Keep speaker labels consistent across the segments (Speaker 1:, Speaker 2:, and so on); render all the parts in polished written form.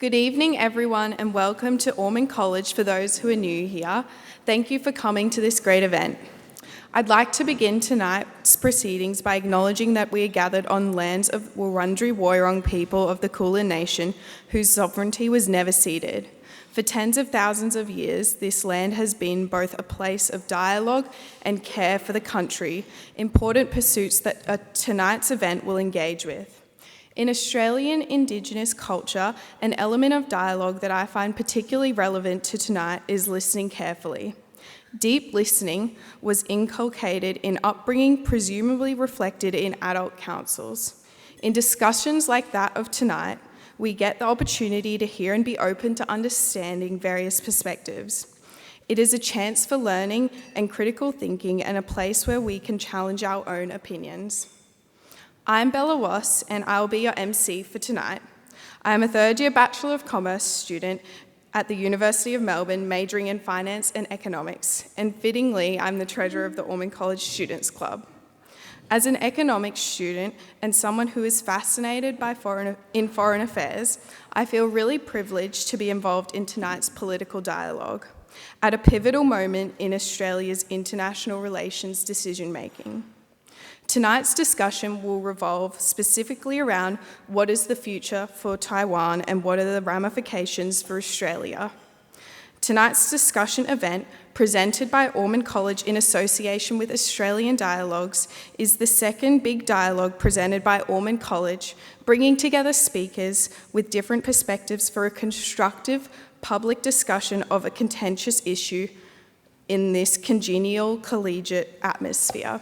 Speaker 1: Good evening, everyone, and welcome to Ormond College for those who are new here. Thank you for coming to this great event. I'd like to begin tonight's proceedings by acknowledging that we are gathered on lands of Wurundjeri Woiwurrung people of the Kulin Nation, whose sovereignty was never ceded. For tens of thousands of years, this land has been both a place of dialogue and care for the country, important pursuits that tonight's event will engage with. In Australian Indigenous culture, an element of dialogue that I find particularly relevant to tonight is listening carefully. Deep listening was inculcated in upbringing, presumably reflected in adult councils. In discussions like that of tonight, we get the opportunity to hear and be open to understanding various perspectives. It is a chance for learning and critical thinking and a place where we can challenge our own opinions. I'm Bella Wass, and I'll be your MC for tonight. I am a third-year Bachelor of Commerce student at the University of Melbourne, majoring in Finance and Economics, and fittingly, I'm the treasurer of the Ormond College Students' Club. As an economics student and someone who is fascinated by foreign affairs, I feel really privileged to be involved in tonight's political dialogue, at a pivotal moment in Australia's international relations decision-making. Tonight's discussion will revolve specifically around what is the future for Taiwan and what are the ramifications for Australia. Tonight's discussion event, presented by Ormond College in association with Australian Dialogues, is the second big dialogue presented by Ormond College, bringing together speakers with different perspectives for a constructive public discussion of a contentious issue in this congenial collegiate atmosphere.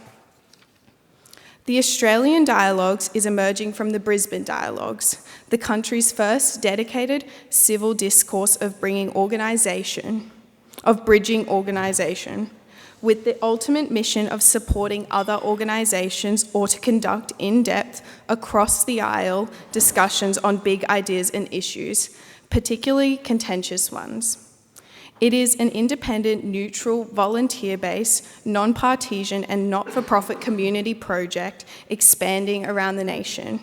Speaker 1: The Australian Dialogues is emerging from the Brisbane Dialogues, the country's first dedicated civil discourse of bridging organisation, with the ultimate mission of supporting other organisations or to conduct in-depth, across-the-aisle discussions on big ideas and issues, particularly contentious ones. It is an independent, neutral, volunteer-based, non-partisan and not-for-profit community project expanding around the nation.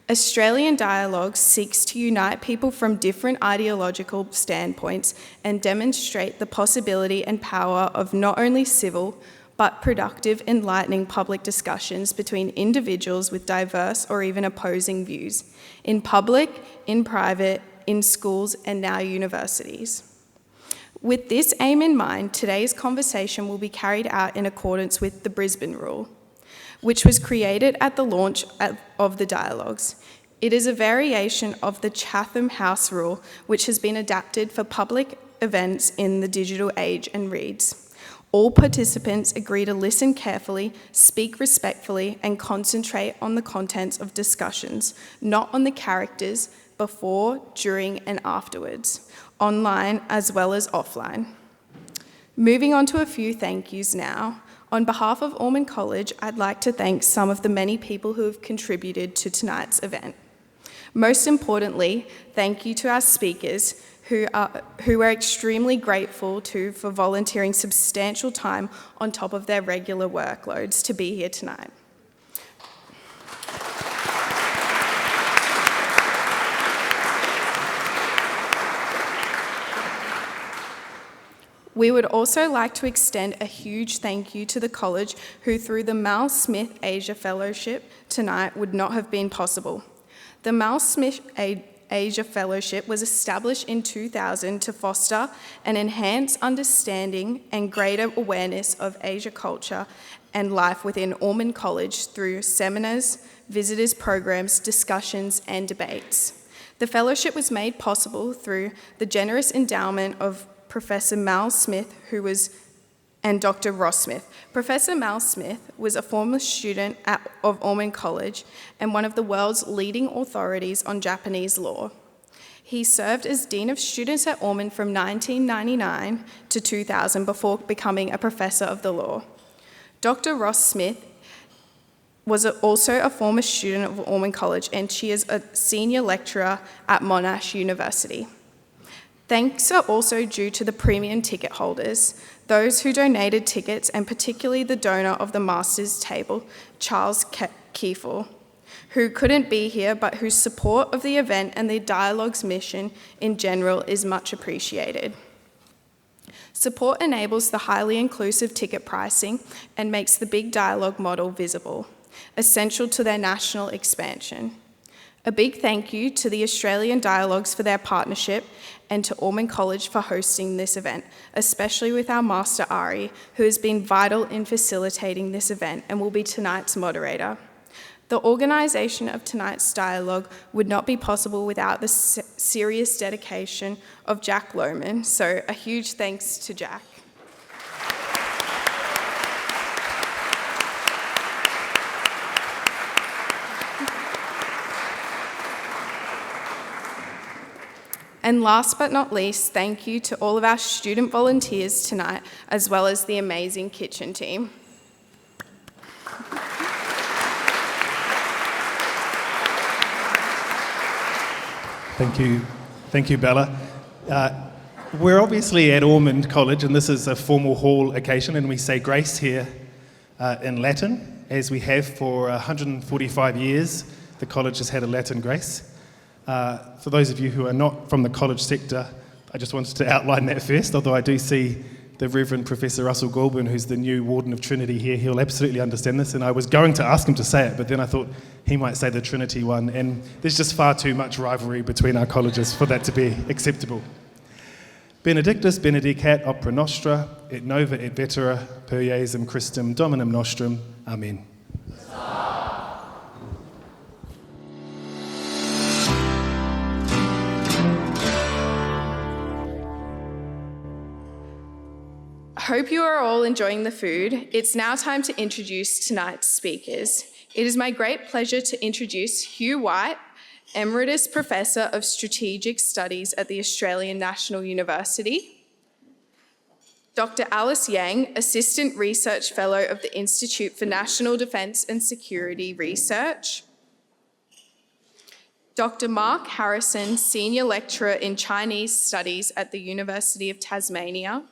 Speaker 1: Australian Dialogues seeks to unite people from different ideological standpoints and demonstrate the possibility and power of not only civil, but productive, enlightening public discussions between individuals with diverse or even opposing views, in public, in private, in schools, and now universities. With this aim in mind, today's conversation will be carried out in accordance with the Brisbane Rule, which was created at the launch of the Dialogues. It is a variation of the Chatham House Rule, which has been adapted for public events in the digital age and reads: all participants agree to listen carefully, speak respectfully, and concentrate on the contents of discussions, not on the characters before, during, and afterwards, online as well as offline. Moving on to a few thank yous now. On behalf of Ormond College, I'd like to thank some of the many people who have contributed to tonight's event. Most importantly, thank you to our speakers who we're extremely grateful to for volunteering substantial time on top of their regular workloads to be here tonight. We would also like to extend a huge thank you to the college who, through the Mal Smith Asia Fellowship tonight, would not have been possible. The Mal Smith Asia Fellowship was established in 2000 to foster and enhance understanding and greater awareness of Asia culture and life within Ormond College through seminars, visitors programs, discussions, and debates. The fellowship was made possible through the generous endowment of Professor Mal Smith, and Dr. Ross Smith. Professor Mal Smith was a former student of Ormond College and one of the world's leading authorities on Japanese law. He served as Dean of Students at Ormond from 1999 to 2000 before becoming a professor of the law. Dr. Ross Smith was also a former student of Ormond College, and she is a senior lecturer at Monash University. Thanks are also due to the premium ticket holders, those who donated tickets, and particularly the donor of the Masters table, Charles Kiefel, who couldn't be here but whose support of the event and the dialogue's mission in general is much appreciated. Support enables the highly inclusive ticket pricing and makes the big dialogue model visible, essential to their national expansion. A big thank you to the Australian Dialogues for their partnership and to Ormond College for hosting this event, especially with our Master Ari, who has been vital in facilitating this event and will be tonight's moderator. The organisation of tonight's dialogue would not be possible without the serious dedication of Jack Lohman, so a huge thanks to Jack. And last but not least, thank you to all of our student volunteers tonight, as well as the amazing kitchen team.
Speaker 2: Thank you, Bella. We're obviously at Ormond College, and this is a formal hall occasion, and we say grace here in Latin, as we have for 145 years. The college has had a Latin grace. For those of you who are not from the college sector, I just wanted to outline that first, although I do see the Reverend Professor Russell Goulburn, who's the new Warden of Trinity here. He'll absolutely understand this, and I was going to ask him to say it, but then I thought he might say the Trinity one, and there's just far too much rivalry between our colleges for that to be acceptable. Benedictus benedicat opera nostra, et nova et vetera, per Iesum Christum Dominum nostrum. Amen.
Speaker 1: Hope you are all enjoying the food. It's now time to introduce tonight's speakers. It is my great pleasure to introduce Hugh White, Emeritus Professor of Strategic Studies at the Australian National University, Dr. Alice Yang, Assistant Research Fellow of the Institute for National Defence and Security Research, Dr. Mark Harrison, Senior Lecturer in Chinese Studies at the University of Tasmania.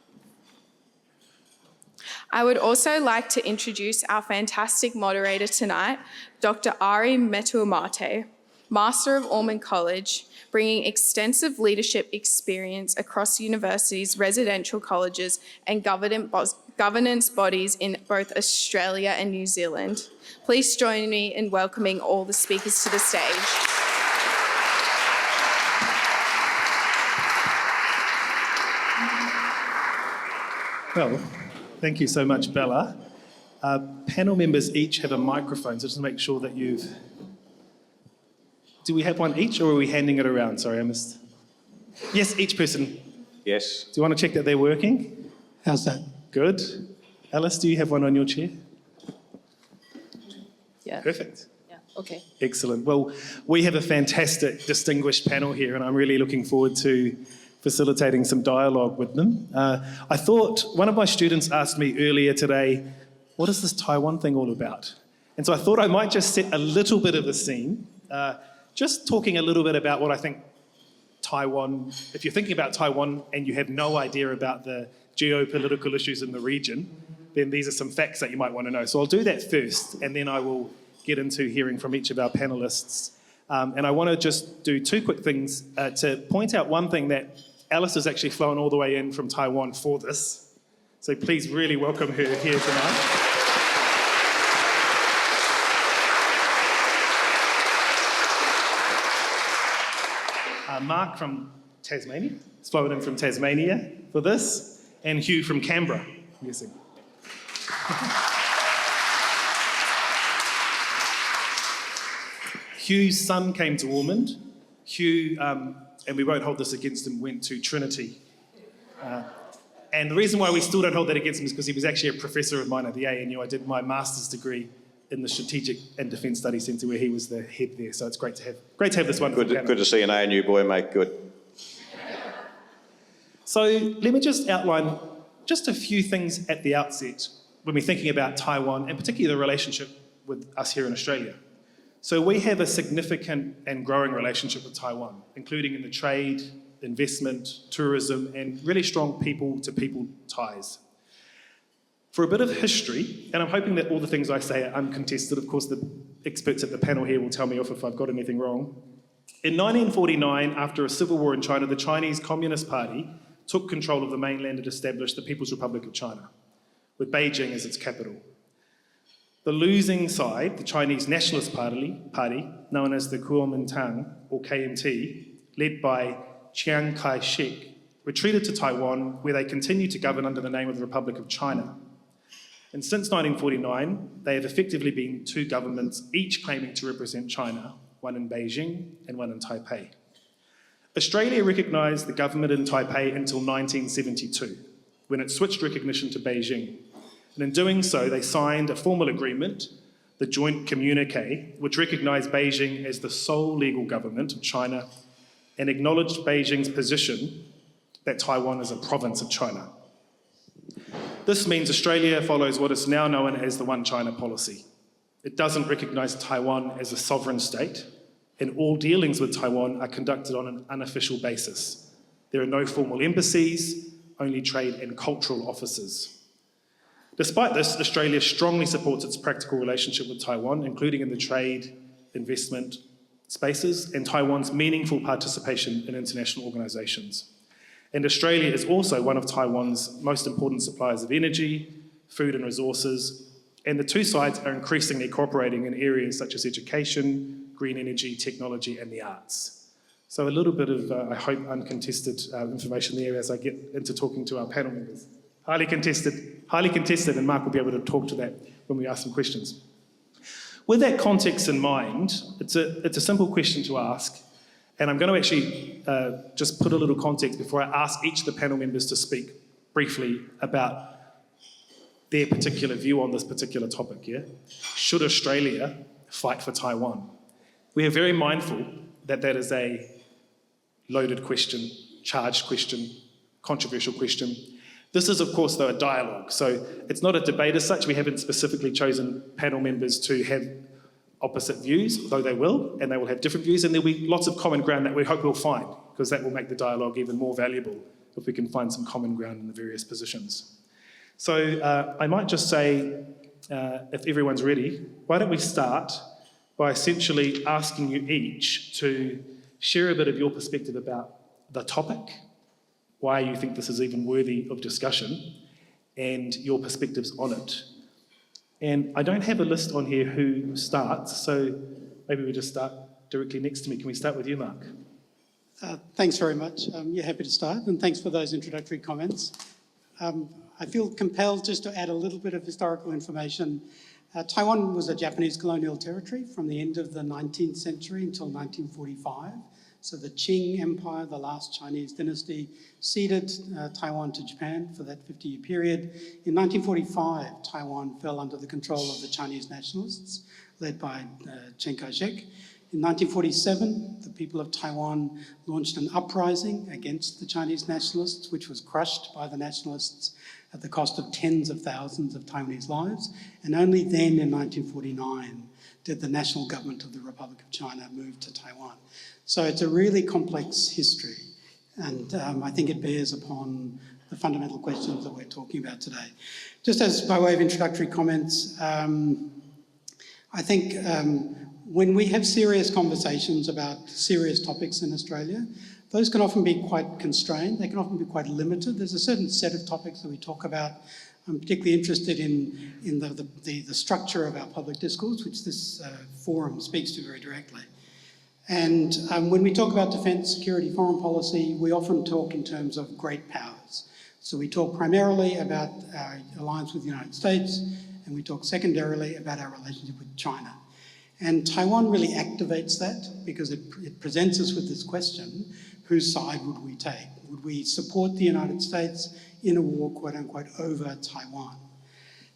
Speaker 1: I would also like to introduce our fantastic moderator tonight, Dr. Ari Metuamate, Master of Ormond College, bringing extensive leadership experience across universities, residential colleges, and governance bodies in both Australia and New Zealand. Please join me in welcoming all the speakers to the stage.
Speaker 2: Well, thank you so much, Bella. Panel members each have a microphone, so just to make sure that you've... Do we have one each, or are we handing it around? Sorry, I missed. Yes, each person.
Speaker 3: Yes.
Speaker 2: Do you want to check that they're working?
Speaker 4: How's that?
Speaker 2: Good. Alice, do you have one on your chair?
Speaker 4: Yeah.
Speaker 2: Perfect.
Speaker 4: Yeah. Okay.
Speaker 2: Excellent. Well, we have a fantastic, distinguished panel here, and I'm really looking forward to facilitating some dialogue with them. I thought one of my students asked me earlier today, what is this Taiwan thing all about? And so I thought I might just set a little bit of the scene, just talking a little bit about what I think Taiwan, if you're thinking about Taiwan and you have no idea about the geopolitical issues in the region, then these are some facts that you might want to know. So I'll do that first, and then I will get into hearing from each of our panelists. And I want to just do two quick things to point out one thing that Alice has actually flown all the way in from Taiwan for this. So please really welcome her here tonight. Mark from Tasmania, has flown in from Tasmania for this, and Hugh from Canberra, I'm guessing. Hugh's son came to Ormond. Hugh, and we won't hold this against him, went to Trinity. And the reason why we still don't hold that against him is because he was actually a professor of mine at the ANU. I did my master's degree in the Strategic and Defence Studies Centre where he was the head there. So it's great to have this wonderful panel.
Speaker 3: Good to see an ANU boy, mate. Good.
Speaker 2: So let me just outline just a few things at the outset when we're thinking about Taiwan, and particularly the relationship with us here in Australia. So we have a significant and growing relationship with Taiwan, including in the trade, investment, tourism, and really strong people-to-people ties. For a bit of history, and I'm hoping that all the things I say are uncontested, of course the experts at the panel here will tell me off if I've got anything wrong. In 1949, after a civil war in China, the Chinese Communist Party took control of the mainland and established the People's Republic of China, with Beijing as its capital. The losing side, the Chinese Nationalist Party, known as the Kuomintang, or KMT, led by Chiang Kai-shek, retreated to Taiwan, where they continued to govern under the name of the Republic of China. And since 1949, they have effectively been two governments, each claiming to represent China, one in Beijing and one in Taipei. Australia recognised the government in Taipei until 1972, when it switched recognition to Beijing. And in doing so, they signed a formal agreement, the Joint Communique, which recognised Beijing as the sole legal government of China and acknowledged Beijing's position that Taiwan is a province of China. This means Australia follows what is now known as the One China policy. It doesn't recognise Taiwan as a sovereign state, and all dealings with Taiwan are conducted on an unofficial basis. There are no formal embassies, only trade and cultural offices. Despite this, Australia strongly supports its practical relationship with Taiwan, including in the trade, investment spaces, and Taiwan's meaningful participation in international organisations. And Australia is also one of Taiwan's most important suppliers of energy, food and resources, and the two sides are increasingly cooperating in areas such as education, green energy, technology, and the arts. So a little bit of, I hope, uncontested information there as I get into talking to our panel members. Highly contested, and Mark will be able to talk to that when we ask some questions. With that context in mind, it's a simple question to ask, and I'm going to actually just put a little context before I ask each of the panel members to speak briefly about their particular view on this particular topic, yeah? Should Australia fight for Taiwan? We are very mindful that that is a loaded question, charged question, controversial question. This is, of course, though, a dialogue, so it's not a debate as such. We haven't specifically chosen panel members to have opposite views, though they will, and they will have different views, and there'll be lots of common ground that we hope we'll find, because that will make the dialogue even more valuable if we can find some common ground in the various positions. So I might just say, if everyone's ready, why don't we start by essentially asking you each to share a bit of your perspective about the topic, why you think this is even worthy of discussion, and your perspectives on it. And I don't have a list on here who starts, so maybe we just start directly next to me. Can we start with you, Mark?
Speaker 3: Thanks very much. Yeah, happy to start, and thanks for those introductory comments. I feel compelled just to add a little bit of historical information. Taiwan was a Japanese colonial territory from the end of the 19th century until 1945. So the Qing Empire, the last Chinese dynasty, ceded Taiwan to Japan for that 50-year period. In 1945, Taiwan fell under the control of the Chinese nationalists, led by Chiang Kai-shek. In 1947, the people of Taiwan launched an uprising against the Chinese nationalists, which was crushed by the nationalists at the cost of tens of thousands of Taiwanese lives. And only then, in 1949, did the national government of the Republic of China move to Taiwan. So it's a really complex history, and I think it bears upon the fundamental questions that we're talking about today. Just as by way of introductory comments, I think when we have serious conversations about serious topics in Australia, those can often be quite constrained, they can often be quite limited. There's a certain set of topics that we talk about. I'm particularly interested in the structure of our public discourse, which this forum speaks to very directly. And when we talk about defence, security, foreign policy, we often talk in terms of great powers. So we talk primarily about our alliance with the United States, and we talk secondarily about our relationship with China. And Taiwan really activates that because it presents us with this question, whose side would we take? Would we support the United States in a war, quote unquote, over Taiwan?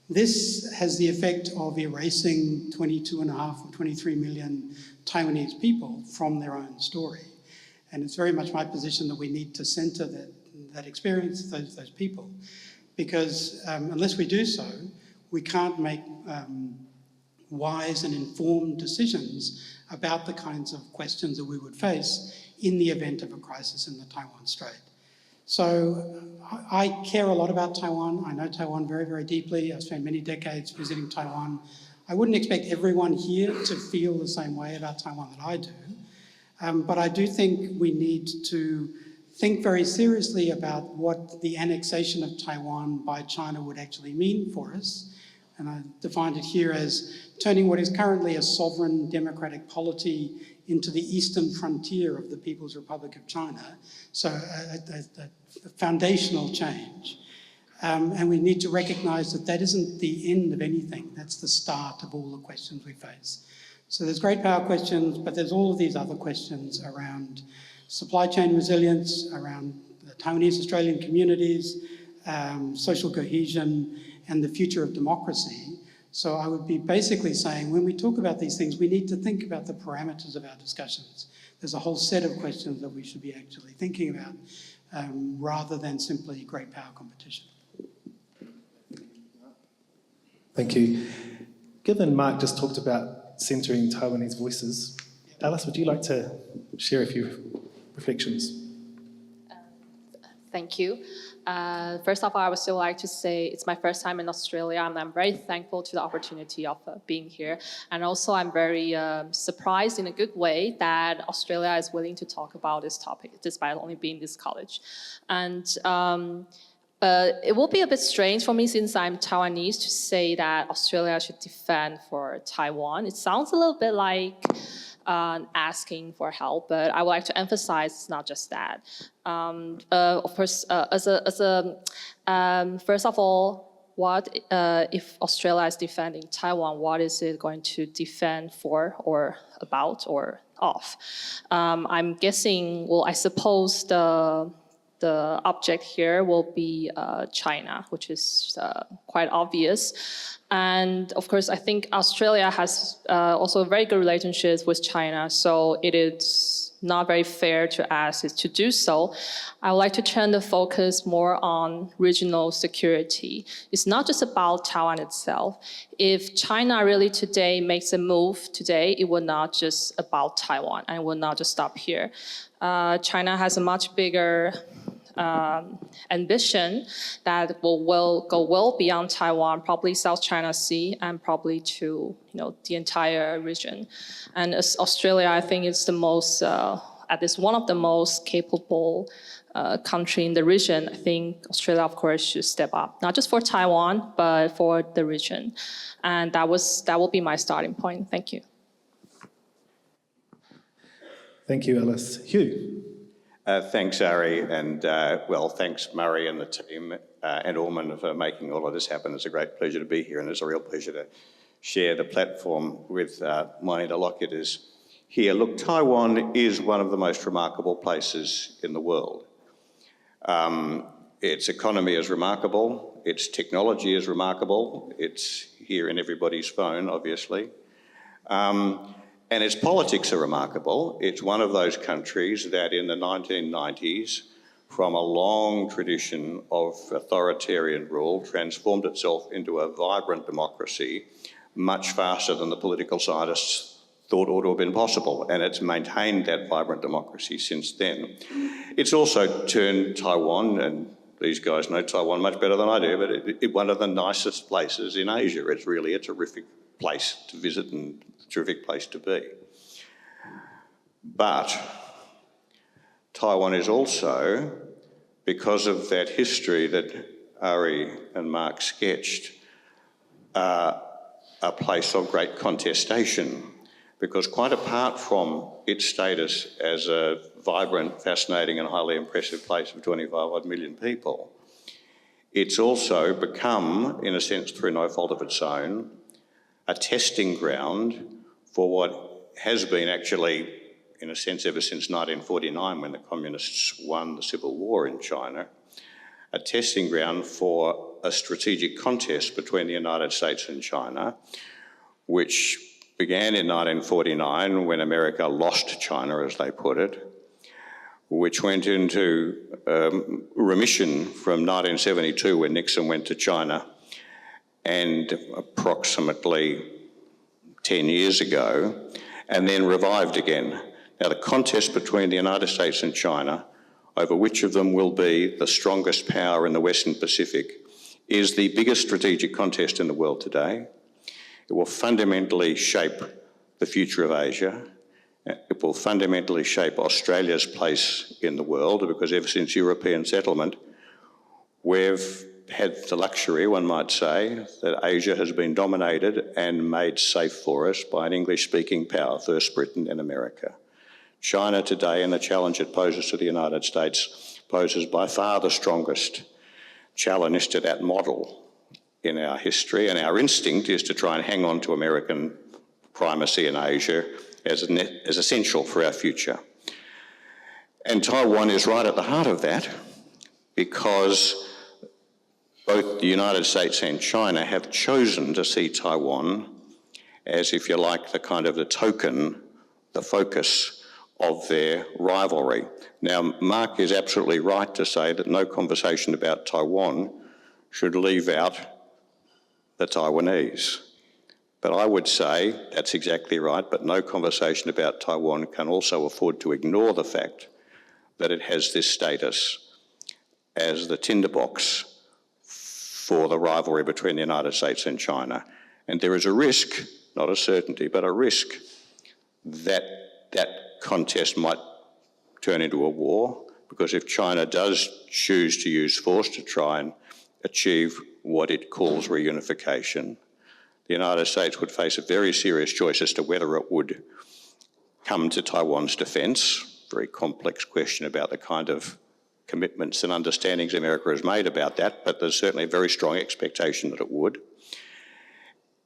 Speaker 3: This has the effect of erasing 22.5 or 23 million Taiwanese people from their own story. And it's very much my position that we need to centre that experience, those people, because unless we do so, we can't make wise and informed decisions about the kinds of questions that we would face in the event of a crisis in the Taiwan Strait. So I care a lot about Taiwan. I know Taiwan very, very deeply. I've spent many decades visiting Taiwan. I wouldn't expect everyone here to feel the same way about Taiwan that I do. But I do think we need to think very seriously about what the annexation of Taiwan by China would actually mean for us. And I defined it here as turning what is currently a sovereign democratic polity into the eastern frontier of the People's Republic of China. So a foundational change. And we need to recognise that that isn't the end of anything. That's the start of all the questions we face. So there's great power questions, but there's all of these other questions around supply chain resilience, around the Taiwanese Australian communities, social cohesion, and the future of democracy. So I would be basically saying, when we talk about these things, we need to think about the parameters of our discussions. There's a whole set of questions that we should be actually thinking about, rather than simply great power competition.
Speaker 2: Thank you. Given Mark just talked about centering Taiwanese voices, Alice, would you like to share a few reflections?
Speaker 4: Thank you. First of all, I would still like to say it's my first time in Australia, and I'm very thankful to the opportunity of being here. And also, I'm very surprised in a good way that Australia is willing to talk about this topic, despite only being this college. And it will be a bit strange for me, since I'm Taiwanese, to say that Australia should defend for Taiwan. It sounds a little bit like asking for help, but I would like to emphasize it's not just that. Of course, first of all, what if Australia is defending Taiwan? What is it going to defend for, or about, or of? I'm guessing. Well, I suppose the object here will be China, which is quite obvious. And of course, I think Australia has also very good relationships with China, so it is not very fair to ask it to do so. I would like to turn the focus more on regional security. It's not just about Taiwan itself. If China really today makes a move today, it will not just about Taiwan, and it will not just stop here. China has a much bigger ambition that will go well beyond Taiwan, probably South China Sea, and probably to the entire region. And as Australia, I think it's the most, at least one of the most capable country in the region. I think Australia, of course, should step up, not just for Taiwan, but for the region. And that will be my starting point. Thank you.
Speaker 2: Thank you, Alice. Hugh.
Speaker 5: Thanks, Ari, and thanks, Murray and the team and Ormond for making all of this happen. It's a great pleasure to be here, and it's a real pleasure to share the platform with my interlocutors here. Look, Taiwan is one of the most remarkable places in the world. Its economy is remarkable, its technology is remarkable, it's here in everybody's phone, obviously. And its politics are remarkable. It's one of those countries that in the 1990s, from a long tradition of authoritarian rule, transformed itself into a vibrant democracy much faster than the political scientists thought ought to have been possible. And it's maintained that vibrant democracy since then. It's also turned Taiwan, and these guys know Taiwan much better than I do, but it's one of the nicest places in Asia. It's really a terrific place to visit and a terrific place to be. But Taiwan is also, because of that history that Ari and Mark sketched, a place of great contestation, because quite apart from its status as a vibrant, fascinating and highly impressive place of 25 million people, it's also become, in a sense through no fault of its own, a testing ground for what has been actually, in a sense, ever since 1949 when the communists won the civil war in China, a testing ground for a strategic contest between the United States and China, which began in 1949 when America lost China, as they put it, which went into remission from 1972 when Nixon went to China, and approximately 10 years ago, and then revived again. Now, the contest between the United States and China over which of them will be the strongest power in the Western Pacific is the biggest strategic contest in the world today. It will fundamentally shape the future of Asia. It will fundamentally shape Australia's place in the world, because ever since European settlement, we've had the luxury, one might say, that Asia has been dominated and made safe for us by an English-speaking power, first Britain and America. China today, and the challenge it poses to the United States, poses by far the strongest challenge to that model in our history, and our instinct is to try and hang on to American primacy in Asia as essential for our future. And Taiwan is right at the heart of that, because both the United States and China have chosen to see Taiwan as, if you like, the kind of the token, the focus of their rivalry. Now, Mark is absolutely right to say that no conversation about Taiwan should leave out the Taiwanese. But I would say that's exactly right, but no conversation about Taiwan can also afford to ignore the fact that it has this status as the tinderbox for the rivalry between the United States and China. And there is a risk, not a certainty, but a risk that that contest might turn into a war, because if China does choose to use force to try and achieve what it calls reunification, the United States would face a very serious choice as to whether it would come to Taiwan's defence. Very complex question about the kind of commitments and understandings America has made about that, but there's certainly a very strong expectation that it would.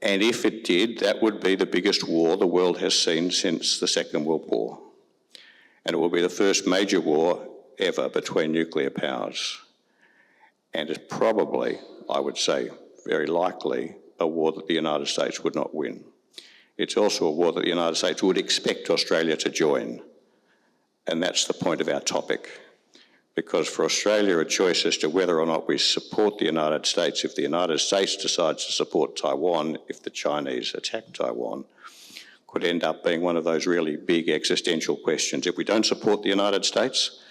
Speaker 5: And if it did, that would be the biggest war the world has seen since the Second World War. And it will be the first major war ever between nuclear powers. And it's probably, I would say, very likely, a war that the United States would not win. It's also a war that the United States would expect Australia to join. And that's the point of our topic. Because for Australia, a choice as to whether or not we support the United States, if the United States decides to support Taiwan, if the Chinese attack Taiwan, could end up being one of those really big existential questions. If we don't support the United States,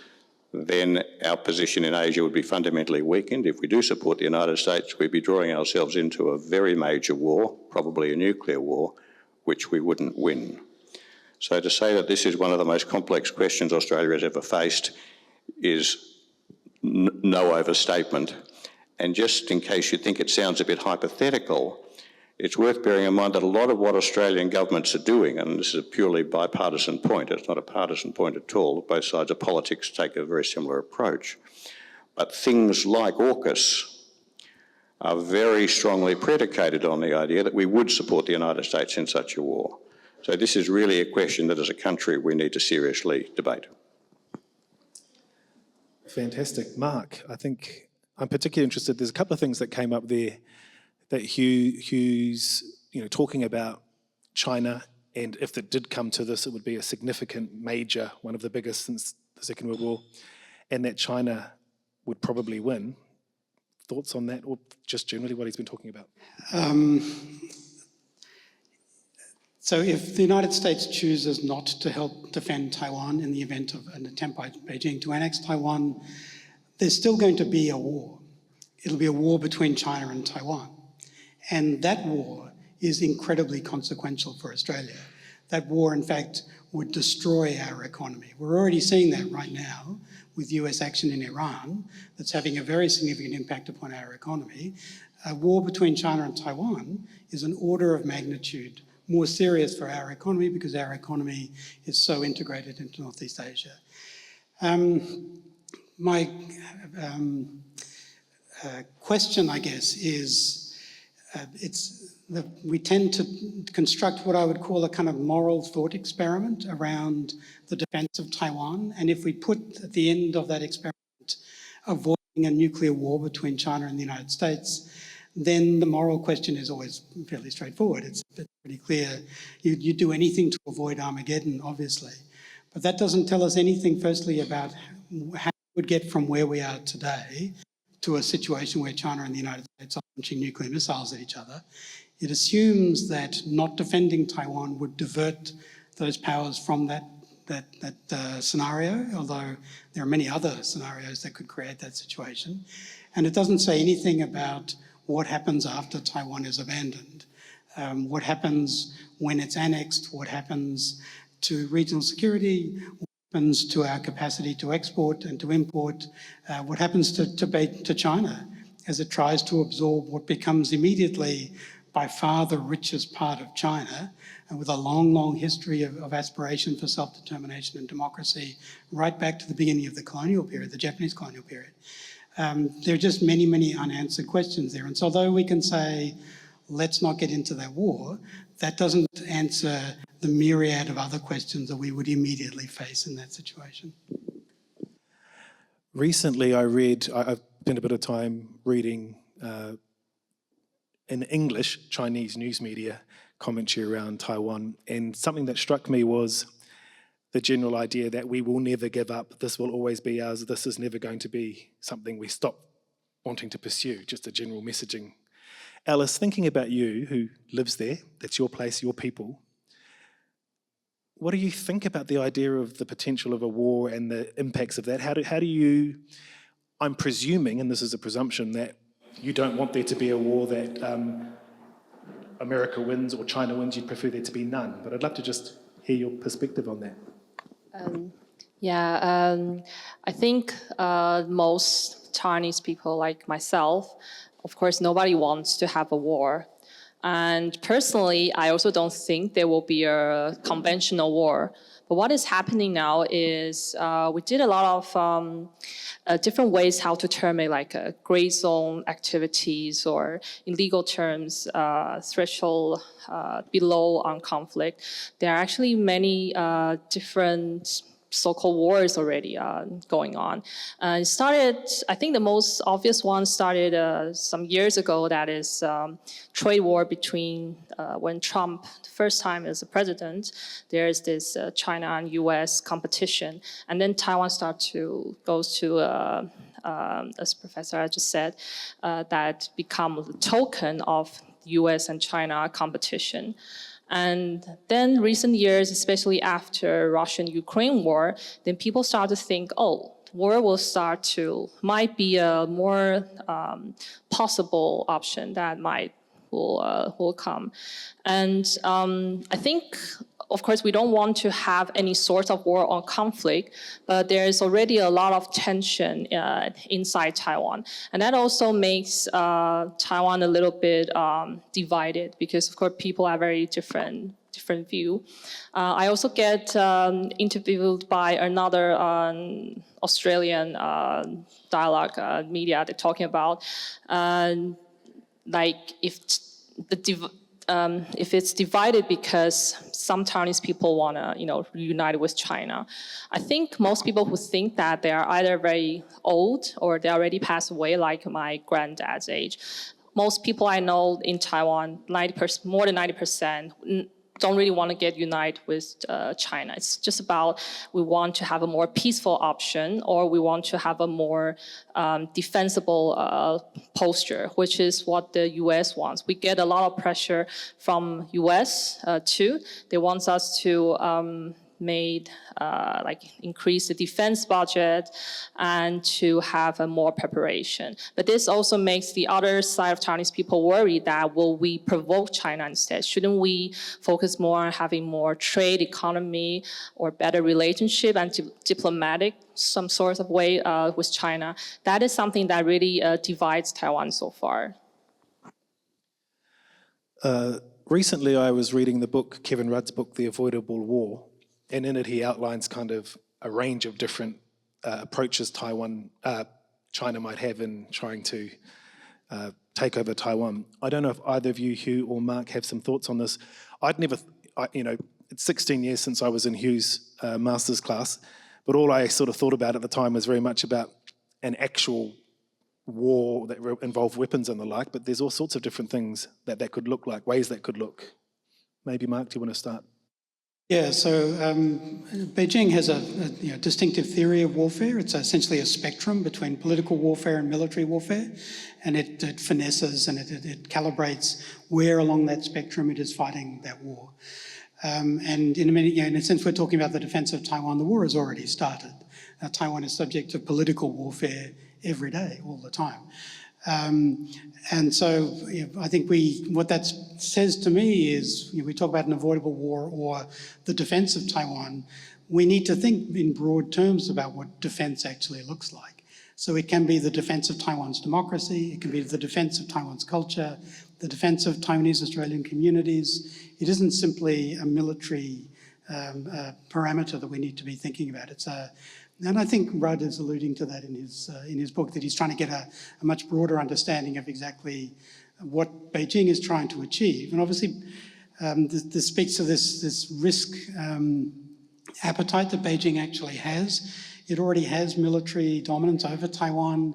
Speaker 5: then our position in Asia would be fundamentally weakened. If we do support the United States, we'd be drawing ourselves into a very major war, probably a nuclear war, which we wouldn't win. So to say that this is one of the most complex questions Australia has ever faced is no overstatement. And just in case you think it sounds a bit hypothetical, it's worth bearing in mind that a lot of what Australian governments are doing, and this is a purely bipartisan point, it's not a partisan point at all, both sides of politics take a very similar approach, but things like AUKUS are very strongly predicated on the idea that we would support the United States in such a war. So this is really a question that as a country we need to seriously debate.
Speaker 2: Fantastic. Mark, I think I'm particularly interested. There's a couple of things that came up there that Hugh's talking about China, and if it did come to this, it would be a significant major, one of the biggest since the Second World War, and that China would probably win. Thoughts on that, or just generally what he's been talking about?
Speaker 3: So if the United States chooses not to help defend Taiwan in the event of an attempt by Beijing to annex Taiwan, there's still going to be a war. It'll be a war between China and Taiwan. And that war is incredibly consequential for Australia. That war, in fact, would destroy our economy. We're already seeing that right now with US action in Iran that's having a very significant impact upon our economy. A war between China and Taiwan is an order of magnitude more serious for our economy because our economy is so integrated into Northeast Asia. My question, I guess, is we tend to construct what I would call a kind of moral thought experiment around the defense of Taiwan. And if we put at the end of that experiment avoiding a nuclear war between China and the United States, then the moral question is always fairly straightforward. It's pretty clear. You do anything to avoid Armageddon, obviously. But that doesn't tell us anything, firstly, about how we would get from where we are today to a situation where China and the United States are launching nuclear missiles at each other. It assumes that not defending Taiwan would divert those powers from that scenario, although there are many other scenarios that could create that situation. And it doesn't say anything about what happens after Taiwan is abandoned, what happens when it's annexed, what happens to regional security, what happens to our capacity to export and to import, what happens to China as it tries to absorb what becomes immediately by far the richest part of China, and with a long, long history of aspiration for self-determination and democracy right back to the beginning of the colonial period, the Japanese colonial period. There are just many, many unanswered questions there. And so although we can say, let's not get into that war, that doesn't answer the myriad of other questions that we would immediately face in that situation.
Speaker 2: Recently I've spent a bit of time reading in English, Chinese news media commentary around Taiwan, and something that struck me was the general idea that we will never give up, this will always be ours, this is never going to be something we stop wanting to pursue, just a general messaging. Alice, thinking about you, who lives there, that's your place, your people, what do you think about the idea of the potential of a war and the impacts of that? How do you, I'm presuming, and this is a presumption, that you don't want there to be a war that America wins or China wins, you'd prefer there to be none. But I'd love to just hear your perspective on that.
Speaker 4: I think most Chinese people like myself, of course, nobody wants to have a war. And personally, I also don't think there will be a conventional war. But what is happening now is we did a lot of different ways how to term it, like gray zone activities, or in legal terms, threshold below on conflict. There are actually many different so-called wars already going on. It started, I think the most obvious one started some years ago, that is trade war between when Trump, the first time as a president, there's this China and US competition. And then Taiwan goes to, as Professor I just said, that become the token of US and China competition. And then recent years, especially after Russian-Ukraine war, then people start to think, oh, war might be a more possible option that will come. And I think, of course, we don't want to have any sort of war or conflict, but there is already a lot of tension inside Taiwan. And that also makes Taiwan a little bit divided, because, of course, people are very different view. I also get interviewed by another Australian dialogue media. They're talking about if it's divided because some Chinese people want to, reunite with China. I think most people who think that they are either very old or they already passed away, like my granddad's age. Most people I know in Taiwan, 90%, more than 90%, don't really want to get united with China. It's just about we want to have a more peaceful option, or we want to have a more defensible posture, which is what the US wants. We get a lot of pressure from US too. They want us to increase the defense budget and to have a more preparation. But this also makes the other side of Chinese people worry that will we provoke China instead? Shouldn't we focus more on having more trade, economy, or better relationship and diplomatic some sort of way with China? That is something that really divides Taiwan so far.
Speaker 2: Recently I was reading the book, Kevin Rudd's book, The Avoidable War. And in it, he outlines kind of a range of different approaches China might have in trying to take over Taiwan. I don't know if either of you, Hugh or Mark, have some thoughts on this. It's 16 years since I was in Hugh's master's class, but all I sort of thought about at the time was very much about an actual war that involved weapons and the like, but there's all sorts of different things that could look like, ways that could look. Maybe, Mark, do you want to start?
Speaker 3: Yeah, so Beijing has a distinctive theory of warfare. It's essentially a spectrum between political warfare and military warfare, and it finesses and it calibrates where along that spectrum it is fighting that war. And in a minute, in a sense, we're talking about the defence of Taiwan. The war has already started. Taiwan is subject to political warfare every day, all the time. And so I think what that says to me is, we talk about an avoidable war or the defence of Taiwan. We need to think in broad terms about what defence actually looks like. So it can be the defence of Taiwan's democracy, it can be the defence of Taiwan's culture, the defence of Taiwanese Australian communities. It isn't simply a military parameter that we need to be thinking about. And I think Rudd is alluding to that in his book, that he's trying to get a much broader understanding of exactly what Beijing is trying to achieve. And obviously, this speaks to this risk appetite that Beijing actually has. It already has military dominance over Taiwan,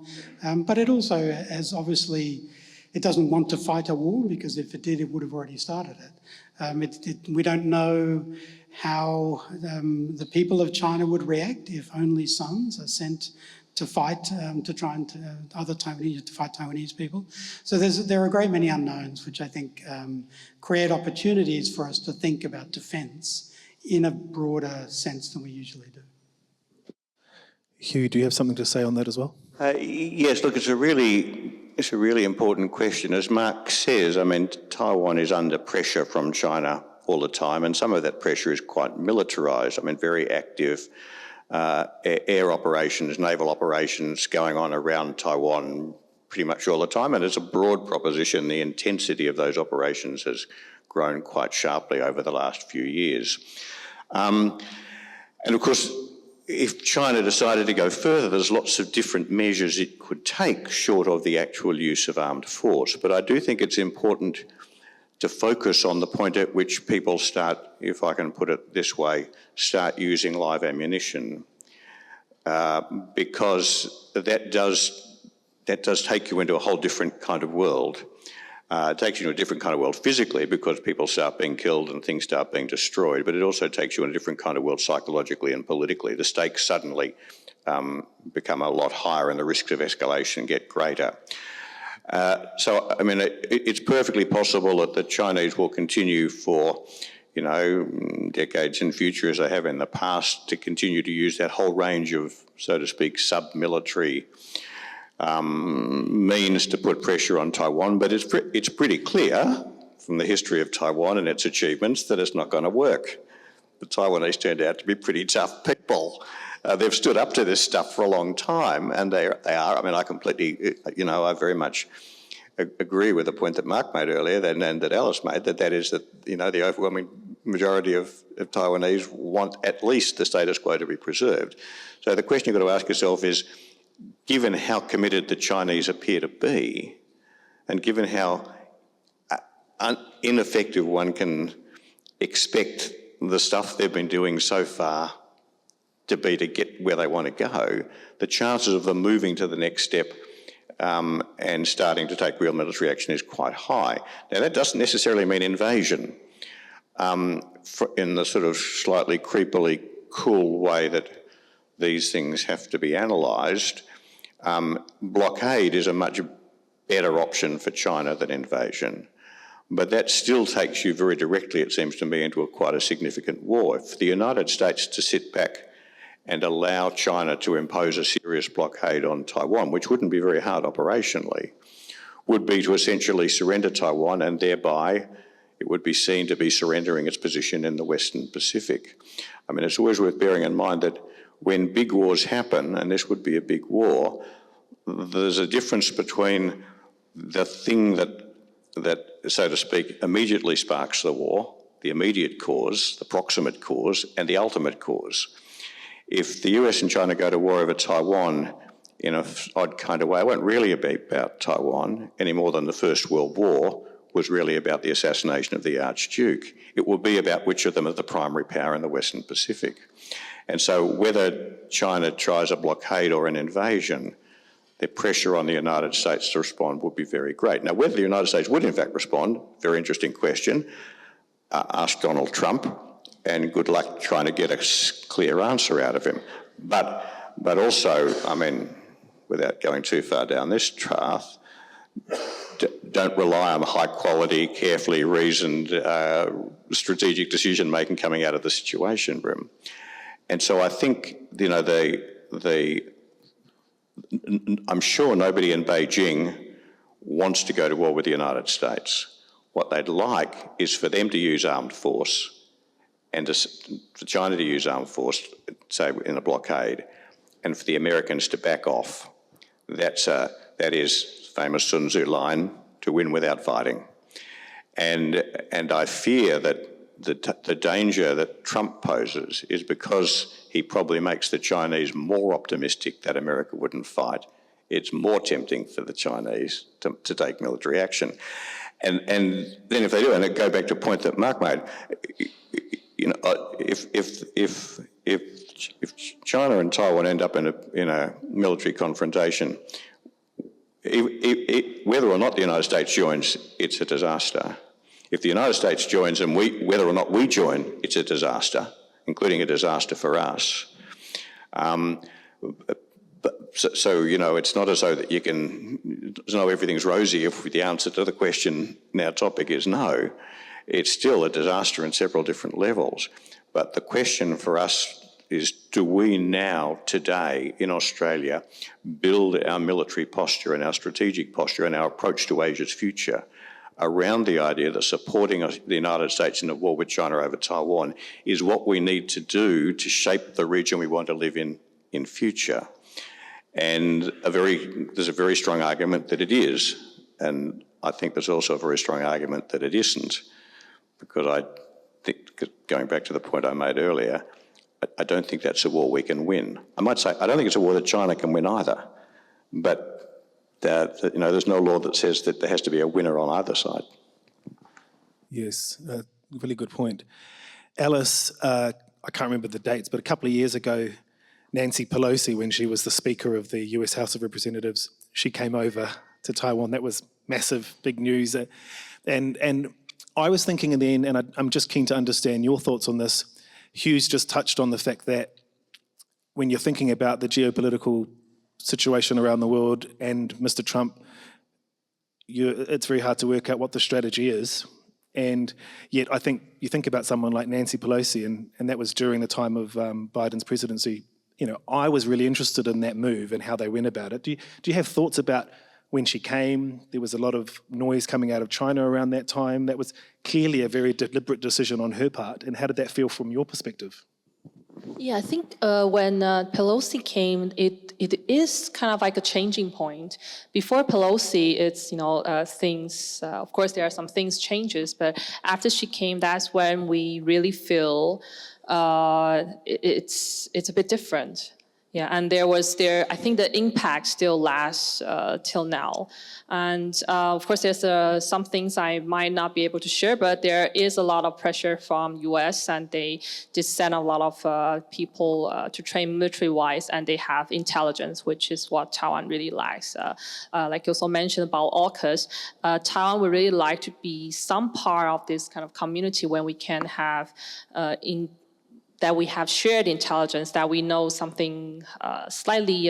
Speaker 3: but it also has obviously, it doesn't want to fight a war, because if it did, it would have already started it. We don't know how the people of China would react if only sons are sent to fight, to try and other Taiwanese, to fight Taiwanese people. So there are a great many unknowns, which I think create opportunities for us to think about defence in a broader sense than we usually do.
Speaker 2: Hugh, do you have something to say on that as well?
Speaker 5: Yes, look, it's a really important question. As Mark says, I mean, Taiwan is under pressure from China all the time, and some of that pressure is quite militarised. I mean, very active air operations, naval operations going on around Taiwan pretty much all the time, and as a broad proposition, the intensity of those operations has grown quite sharply over the last few years. And of course, if China decided to go further, there's lots of different measures it could take short of the actual use of armed force. But I do think it's important to focus on the point at which people start, if I can put it this way, start using live ammunition, because that does take you into a whole different kind of world. It takes you into a different kind of world physically, because people start being killed and things start being destroyed, but it also takes you in a different kind of world psychologically and politically. The stakes suddenly become a lot higher and the risks of escalation get greater. So, I mean, it's perfectly possible that the Chinese will continue for, decades in future, as they have in the past, to continue to use that whole range of, so to speak, sub-military means to put pressure on Taiwan, but it's pretty clear from the history of Taiwan and its achievements that it's not going to work. The Taiwanese turned out to be pretty tough people. They've stood up to this stuff for a long time, and they are. I mean, I completely, I very much agree with the point that Mark made earlier and that Alice made, that is that, the overwhelming majority of Taiwanese want at least the status quo to be preserved. So the question you've got to ask yourself is, given how committed the Chinese appear to be, and given how ineffective one can expect the stuff they've been doing so far to be to get where they want to go, the chances of them moving to the next step and starting to take real military action is quite high. Now, that doesn't necessarily mean invasion in the sort of slightly creepily cool way that these things have to be analysed. Blockade is a much better option for China than invasion, but that still takes you very directly, it seems to me, into quite a significant war. For the United States to sit back and allow China to impose a serious blockade on Taiwan, which wouldn't be very hard operationally, would be to essentially surrender Taiwan, and thereby it would be seen to be surrendering its position in the Western Pacific. I mean, it's always worth bearing in mind that when big wars happen, and this would be a big war, there's a difference between the thing that, so to speak, immediately sparks the war, the immediate cause, the proximate cause, and the ultimate cause. If the US and China go to war over Taiwan in an odd kind of way, it won't really be about Taiwan any more than the First World War was really about the assassination of the Archduke. It will be about which of them is the primary power in the Western Pacific. And so whether China tries a blockade or an invasion, the pressure on the United States to respond would be very great. Now, whether the United States would in fact respond, very interesting question. Ask Donald Trump, and good luck trying to get a clear answer out of him. But also, I mean, without going too far down this path, don't rely on high quality, carefully reasoned strategic decision making coming out of the Situation Room. And so I think, you know, I'm sure nobody in Beijing wants to go to war with the United States. What they'd like is for them to use armed force and for China to use armed force, say in a blockade, and for the Americans to back off. That is famous Sun Tzu line, to win without fighting. And I fear that the danger that Trump poses is because he probably makes the Chinese more optimistic that America wouldn't fight. It's more tempting for the Chinese to take military action. And then if they do, and I go back to a point that Mark made, you know, if China and Taiwan end up in a military confrontation, whether or not the United States joins, it's a disaster. If the United States joins and whether or not we join, it's a disaster, including a disaster for us. So, you know, it's not as though that there's no everything's rosy if the answer to the question in our topic is no. It's still a disaster in several different levels. But the question for us is, do we now, today, in Australia, build our military posture and our strategic posture and our approach to Asia's future around the idea that supporting the United States in a war with China over Taiwan is what we need to do to shape the region we want to live in future? And there's a very strong argument that it is, and I think there's also a very strong argument that it isn't, because I think, going back to the point I made earlier, I don't think that's a war we can win. I might say I don't think it's a war that China can win either, but you know, there's no law that says that there has to be a winner on either side.
Speaker 2: Yes, really good point. Alice, I can't remember the dates, but a couple of years ago, Nancy Pelosi, when she was the Speaker of the US House of Representatives, she came over to Taiwan. That was massive, big news. And I was thinking then, and I'm just keen to understand your thoughts on this, Hugh's just touched on the fact that when you're thinking about the geopolitical situation around the world and Mr. Trump, it's very hard to work out what the strategy is. And yet I think you think about someone like Nancy Pelosi, and that was during the time of Biden's presidency. You know, I was really interested in that move and how they went about it. Do you have thoughts about when she came? There was a lot of noise coming out of China around that time. That was clearly a very deliberate decision on her part. And how did that feel from your perspective?
Speaker 4: Yeah, I think when Pelosi came, it is kind of like a changing point. Before Pelosi, it's, you know, things, of course there are some things changes, but after she came, that's when we really feel it's a bit different. Yeah, and I think the impact still lasts till now. And of course, there's some things I might not be able to share, but there is a lot of pressure from US, and they just send a lot of people to train military-wise, and they have intelligence, which is what Taiwan really lacks. Like you also mentioned about AUKUS, Taiwan would really like to be some part of this kind of community when we can have that we have shared intelligence, that we know something slightly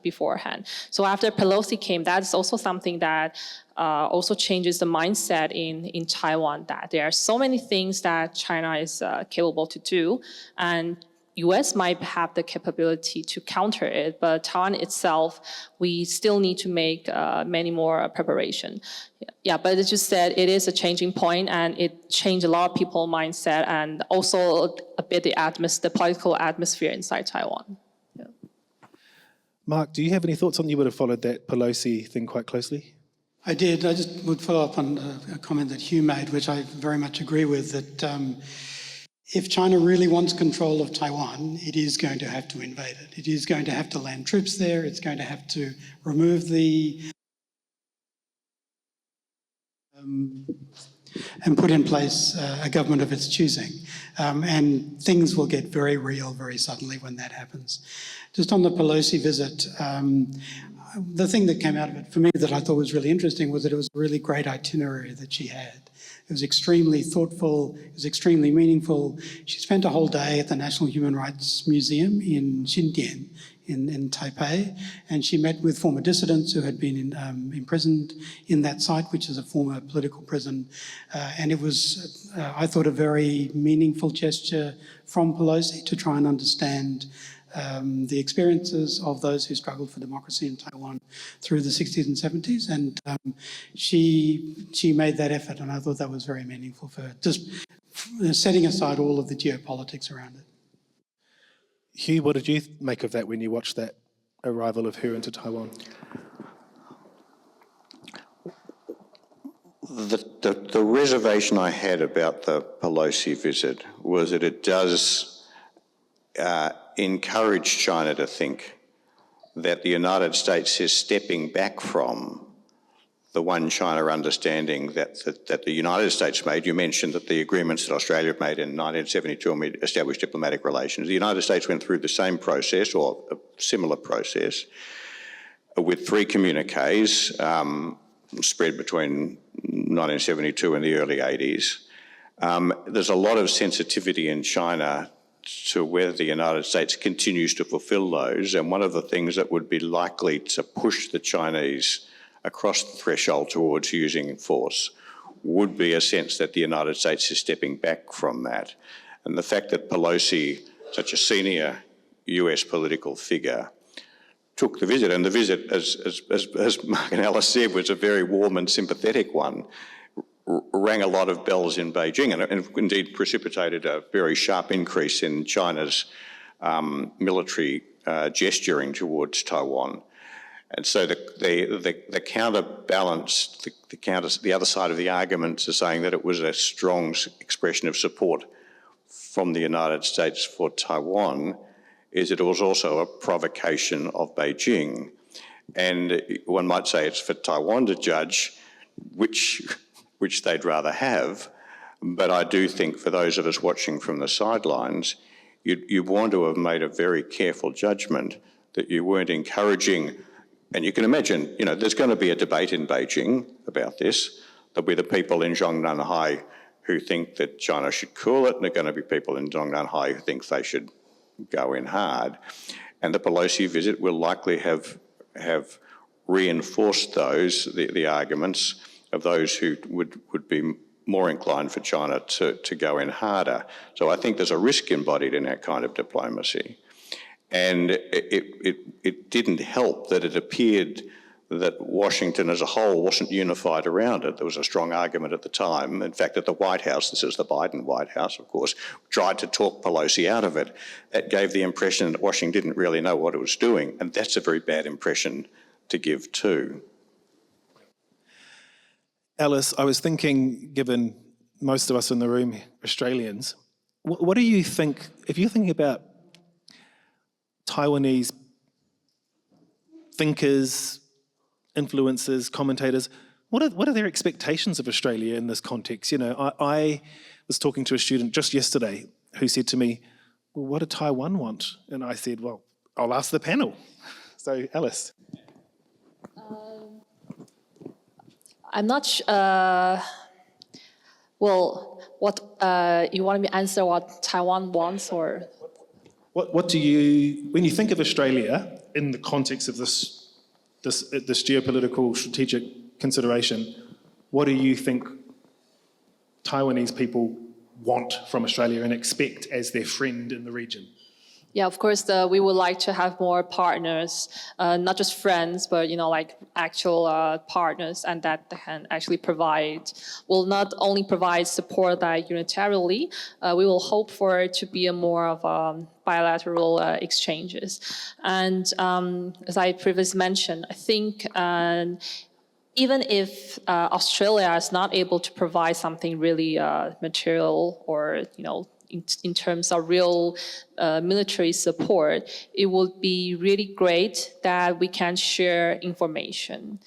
Speaker 4: beforehand. So after Pelosi came, that's also something that also changes the mindset in Taiwan, that there are so many things that China is capable to do, and US might have the capability to counter it, but Taiwan itself, we still need to make many more preparation. Yeah, but as you said, it is a changing point, and it changed a lot of people's mindset, and also a bit the political atmosphere inside Taiwan. Yeah.
Speaker 2: Mark, do you have any thoughts on, you would have followed that Pelosi thing quite closely?
Speaker 3: I did. I just would follow up on a comment that Hugh made, which I very much agree with, that if China really wants control of Taiwan, it is going to have to invade it. It is going to have to land troops there. It's going to have to remove and put in place a government of its choosing. And things will get very real very suddenly when that happens. Just on the Pelosi visit, the thing that came out of it for me that I thought was really interesting was that it was a really great itinerary that she had. It was extremely thoughtful, it was extremely meaningful. She spent a whole day at the National Human Rights Museum in Xindian in Taipei, and she met with former dissidents who had been imprisoned in that site, which is a former political prison. And it was, I thought, a very meaningful gesture from Pelosi to try and understand the experiences of those who struggled for democracy in Taiwan through the 60s and 70s. And she made that effort, and I thought that was very meaningful for her, just setting aside all of the geopolitics around it.
Speaker 2: Hugh, what did you make of that when you watched that arrival of her into Taiwan?
Speaker 5: The reservation I had about the Pelosi visit was that it does encourage China to think that the United States is stepping back from the one China understanding that the United States made. You mentioned that the agreements that Australia made in 1972 established diplomatic relations. The United States went through the same process, or a similar process, with 3 communiques spread between 1972 and the early 80s. There's a lot of sensitivity in China to whether the United States continues to fulfil those, and one of the things that would be likely to push the Chinese across the threshold towards using force would be a sense that the United States is stepping back from that. And the fact that Pelosi, such a senior US political figure, took the visit, and the visit, as Mark and Alice said, was a very warm and sympathetic one, rang a lot of bells in Beijing, and indeed precipitated a very sharp increase in China's military gesturing towards Taiwan. And so the counterbalance, the other side of the argument is saying that it was a strong expression of support from the United States for Taiwan, is that it was also a provocation of Beijing. And one might say it's for Taiwan to judge which they'd rather have, but I do think for those of us watching from the sidelines, you want to have made a very careful judgment that you weren't encouraging. And you can imagine, there's going to be a debate in Beijing about this. There'll be the people in Zhongnanhai who think that China should cool it, and there are going to be people in Zhongnanhai who think they should go in hard. And the Pelosi visit will likely have reinforced the arguments of those who would be more inclined for China to go in harder. So I think there's a risk embodied in that kind of diplomacy. And it didn't help that it appeared that Washington as a whole wasn't unified around it. There was a strong argument at the time. In fact, at the White House, this is the Biden White House, of course, tried to talk Pelosi out of it. That gave the impression that Washington didn't really know what it was doing, and that's a very bad impression to give too.
Speaker 2: Alice, I was thinking, given most of us in the room are Australians, what do you think, if you're thinking about Taiwanese thinkers, influencers, commentators, what are their expectations of Australia in this context? I was talking to a student just yesterday who said to me, well, what do Taiwan want? And I said, well, I'll ask the panel. So, Alice.
Speaker 4: I'm not what you want me to answer what Taiwan wants, or?
Speaker 2: What do you, when you think of Australia in the context of this geopolitical strategic consideration, what do you think Taiwanese people want from Australia and expect as their friend in the region?
Speaker 4: Yeah, of course, we would like to have more partners, not just friends, but like actual partners, and that they can actually will not only provide support unilaterally. We will hope for it to be a more of bilateral exchanges. And as I previously mentioned, I think even if Australia is not able to provide something really material or in terms of real military support, it would be really great that we can share information,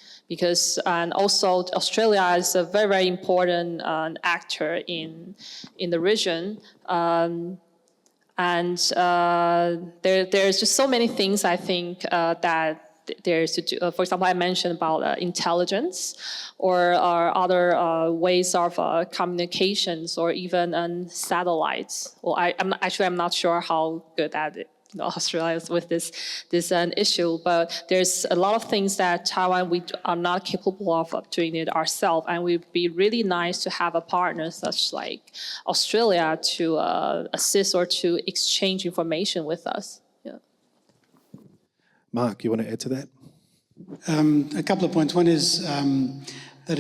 Speaker 4: and also Australia is a very, very important actor in the region. And there's just so many things I think that there's to do. For example, I mentioned about intelligence or other ways of communications, or even satellites. Well, I'm not sure how good Australia with this issue, but there's a lot of things that Taiwan, we are not capable of doing it ourselves, and it would be really nice to have a partner such like Australia to assist or to exchange information with us. Yeah.
Speaker 2: Mark, you want to add to that?
Speaker 3: A couple of points. One is that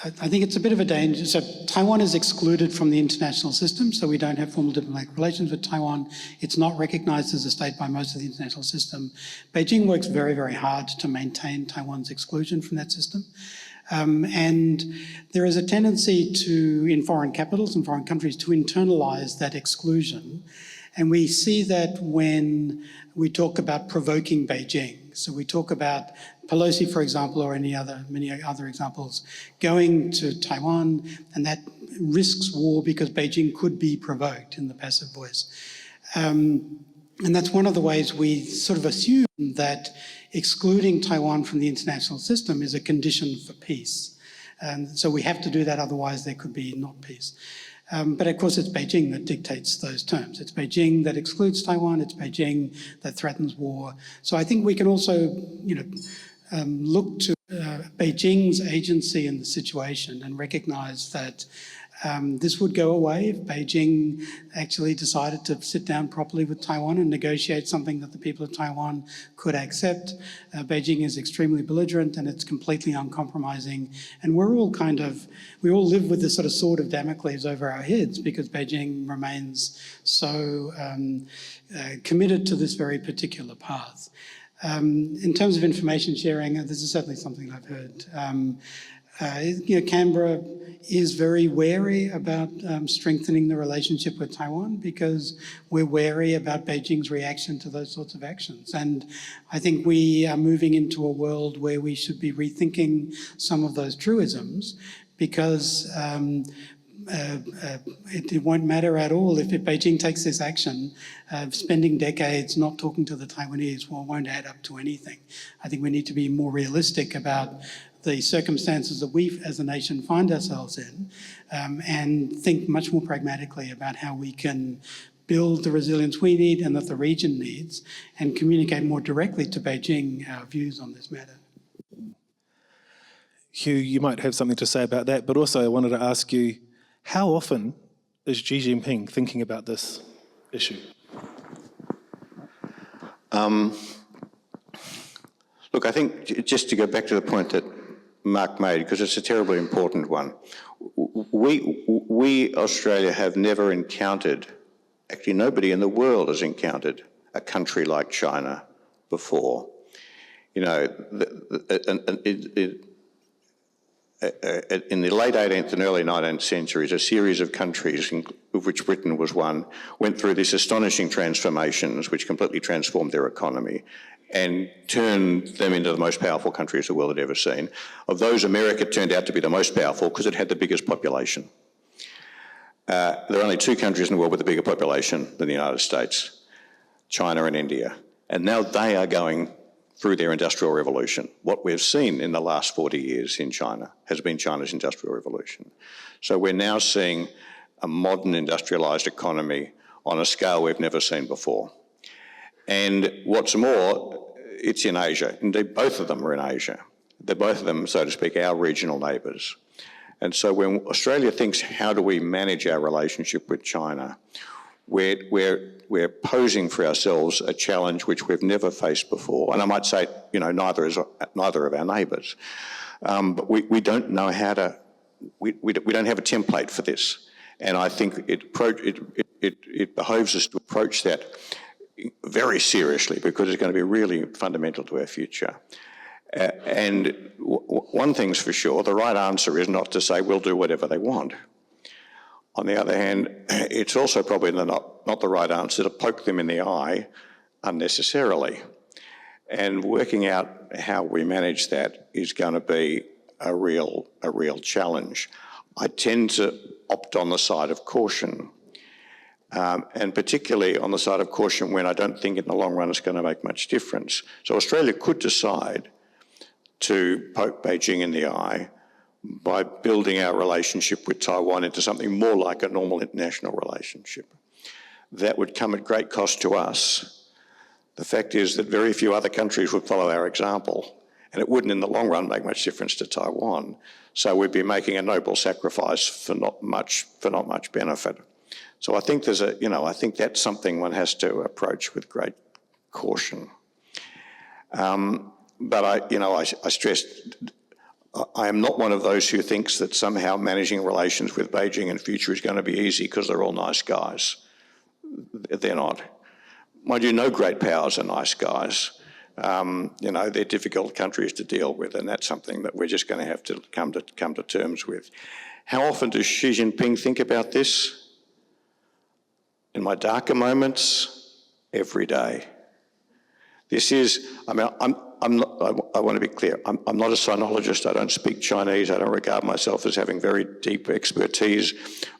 Speaker 3: I think it's a bit of a danger. So Taiwan is excluded from the international system, so we don't have formal diplomatic relations with Taiwan. It's not recognised as a state by most of the international system. Beijing works very, very hard to maintain Taiwan's exclusion from that system. And there is a tendency in foreign capitals and foreign countries to internalise that exclusion. And we see that when we talk about provoking Beijing. So we talk about Pelosi, for example, or many other examples, going to Taiwan, and that risks war because Beijing could be provoked in the passive voice. And that's one of the ways we sort of assume that excluding Taiwan from the international system is a condition for peace. And so we have to do that, otherwise there could be not peace. But of course, it's Beijing that dictates those terms. It's Beijing that excludes Taiwan. It's Beijing that threatens war. So I think we can also, look to Beijing's agency in the situation and recognise that this would go away if Beijing actually decided to sit down properly with Taiwan and negotiate something that the people of Taiwan could accept. Beijing is extremely belligerent and it's completely uncompromising. And we all live with this sort of sword of Damocles over our heads because Beijing remains so committed to this very particular path. In terms of information sharing, this is certainly something I've heard. Canberra is very wary about strengthening the relationship with Taiwan because we're wary about Beijing's reaction to those sorts of actions. And I think we are moving into a world where we should be rethinking some of those truisms because it won't matter at all if Beijing takes this action. Spending decades not talking to the Taiwanese won't add up to anything. I think we need to be more realistic about the circumstances that we as a nation find ourselves in and think much more pragmatically about how we can build the resilience we need and that the region needs and communicate more directly to Beijing our views on this matter.
Speaker 2: Hugh, you might have something to say about that, but also I wanted to ask you, how often is Xi Jinping thinking about this issue?
Speaker 5: Look, I think just to go back to the point that Mark made, because it's a terribly important one, we Australia have never encountered, actually nobody in the world has encountered a country like China before. In the late 18th and early 19th centuries, a series of countries, of which Britain was one, went through these astonishing transformations which completely transformed their economy and turned them into the most powerful countries the world had ever seen. Of those, America turned out to be the most powerful because it had the biggest population. There are only two countries in the world with a bigger population than the United States, China and India. And now they are going through their industrial revolution. What we've seen in the last 40 years in China has been China's industrial revolution. So we're now seeing a modern industrialised economy on a scale we've never seen before. And what's more, it's in Asia. Indeed, both of them are in Asia. They're both of them, so to speak, our regional neighbours. And so when Australia thinks, how do we manage our relationship with China, we're posing for ourselves a challenge which we've never faced before. And I might say, neither of our neighbours. But we don't know how to, we don't have a template for this. And I think it behoves us to approach that very seriously because it's going to be really fundamental to our future. And one thing's for sure, the right answer is not to say we'll do whatever they want. On the other hand, it's also probably not the right answer to poke them in the eye unnecessarily. And working out how we manage that is going to be a real challenge. I tend to opt on the side of caution, and particularly on the side of caution when I don't think in the long run it's going to make much difference. So Australia could decide to poke Beijing in the eye by building our relationship with Taiwan into something more like a normal international relationship. that would come at great cost to us. The fact is that very few other countries would follow our example, and it wouldn't in the long run make much difference to Taiwan. So we'd be making a noble sacrifice for not much benefit. So I think I think that's something one has to approach with great caution. But I stress, I am not one of those who thinks that somehow managing relations with Beijing in future is going to be easy because they're all nice guys. They're not. Mind you, no great powers are nice guys. They're difficult countries to deal with, and that's something that we're just going to have to come to terms with. How often does Xi Jinping think about this? In my darker moments, every day. This is, I want to be clear, I'm not a sinologist, I don't speak Chinese, I don't regard myself as having very deep expertise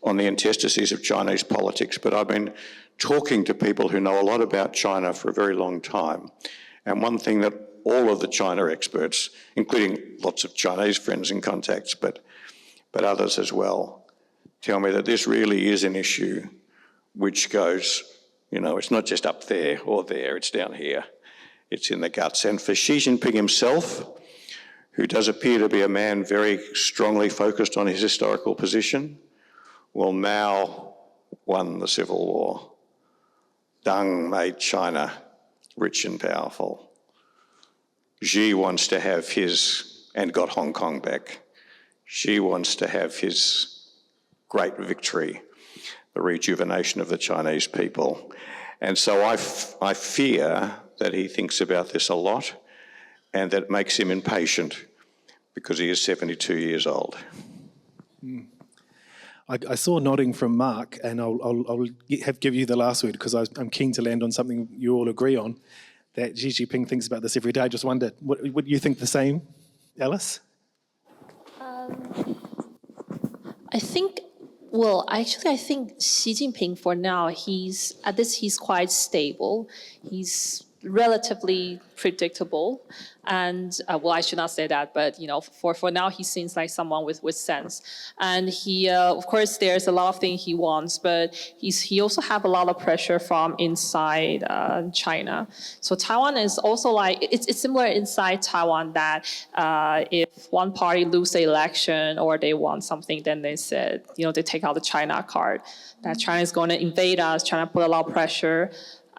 Speaker 5: on the interstices of Chinese politics, but I've been talking to people who know a lot about China for a very long time. And one thing that all of the China experts, including lots of Chinese friends and contacts, but others as well, tell me that this really is an issue which goes, it's not just up there or there, it's down here. It's in the guts. And for Xi Jinping himself, who does appear to be a man very strongly focused on his historical position, well, Mao won the Civil War. Deng made China rich and powerful. Xi wants to have and got Hong Kong back. Xi wants to have his great victory, the rejuvenation of the Chinese people. And so I fear that he thinks about this a lot, and that makes him impatient because he is 72 years old.
Speaker 2: I saw nodding from Mark, and I'll give you the last word because I'm keen to land on something you all agree on, that Xi Jinping thinks about this every day. I just wondered, would you think the same, Alice?
Speaker 4: I think Xi Jinping for now, he's quite stable. He's relatively predictable, and I should not say that, but for now he seems like someone with sense, and he of course there's a lot of things he wants, but he also have a lot of pressure from inside China. So Taiwan is also like it's similar inside Taiwan that if one party lose the election or they want something, then they said they take out the China card, that China is going to invade us, China put a lot of pressure.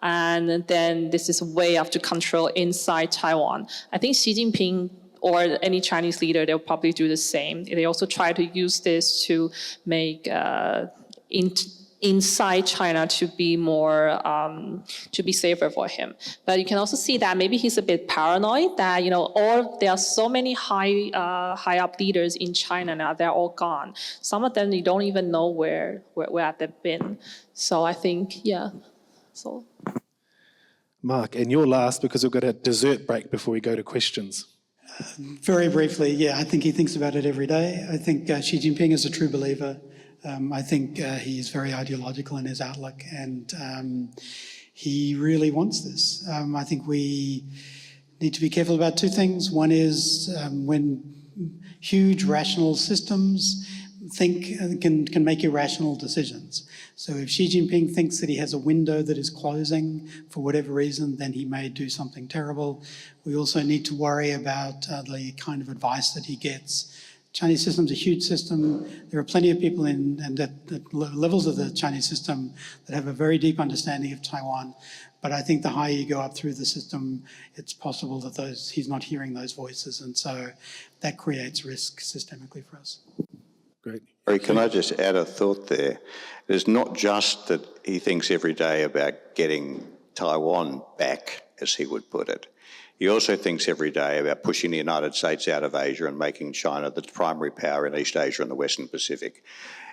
Speaker 4: And then this is a way to control inside Taiwan. I think Xi Jinping or any Chinese leader, they'll probably do the same. They also try to use this to make inside China to be more, to be safer for him. But you can also see that maybe he's a bit paranoid that, there are so many high up leaders in China now, they're all gone. Some of them, you don't even know where they've been. So I think, so.
Speaker 2: Mark, and you're last because we've got a dessert break before we go to questions.
Speaker 3: Very briefly, I think he thinks about it every day. I think Xi Jinping is a true believer. I think he's very ideological in his outlook, and he really wants this. I think we need to be careful about two things. One is when huge rational systems can make irrational decisions. So if Xi Jinping thinks that he has a window that is closing for whatever reason, then he may do something terrible. We also need to worry about the kind of advice that he gets. Chinese system is a huge system. There are plenty of people at levels of the Chinese system that have a very deep understanding of Taiwan. But I think the higher you go up through the system, it's possible that he's not hearing those voices. And so that creates risk systemically for us.
Speaker 2: Great.
Speaker 5: Can I just add a thought there? It's not just that he thinks every day about getting Taiwan back, as he would put it. He also thinks every day about pushing the United States out of Asia and making China the primary power in East Asia and the Western Pacific.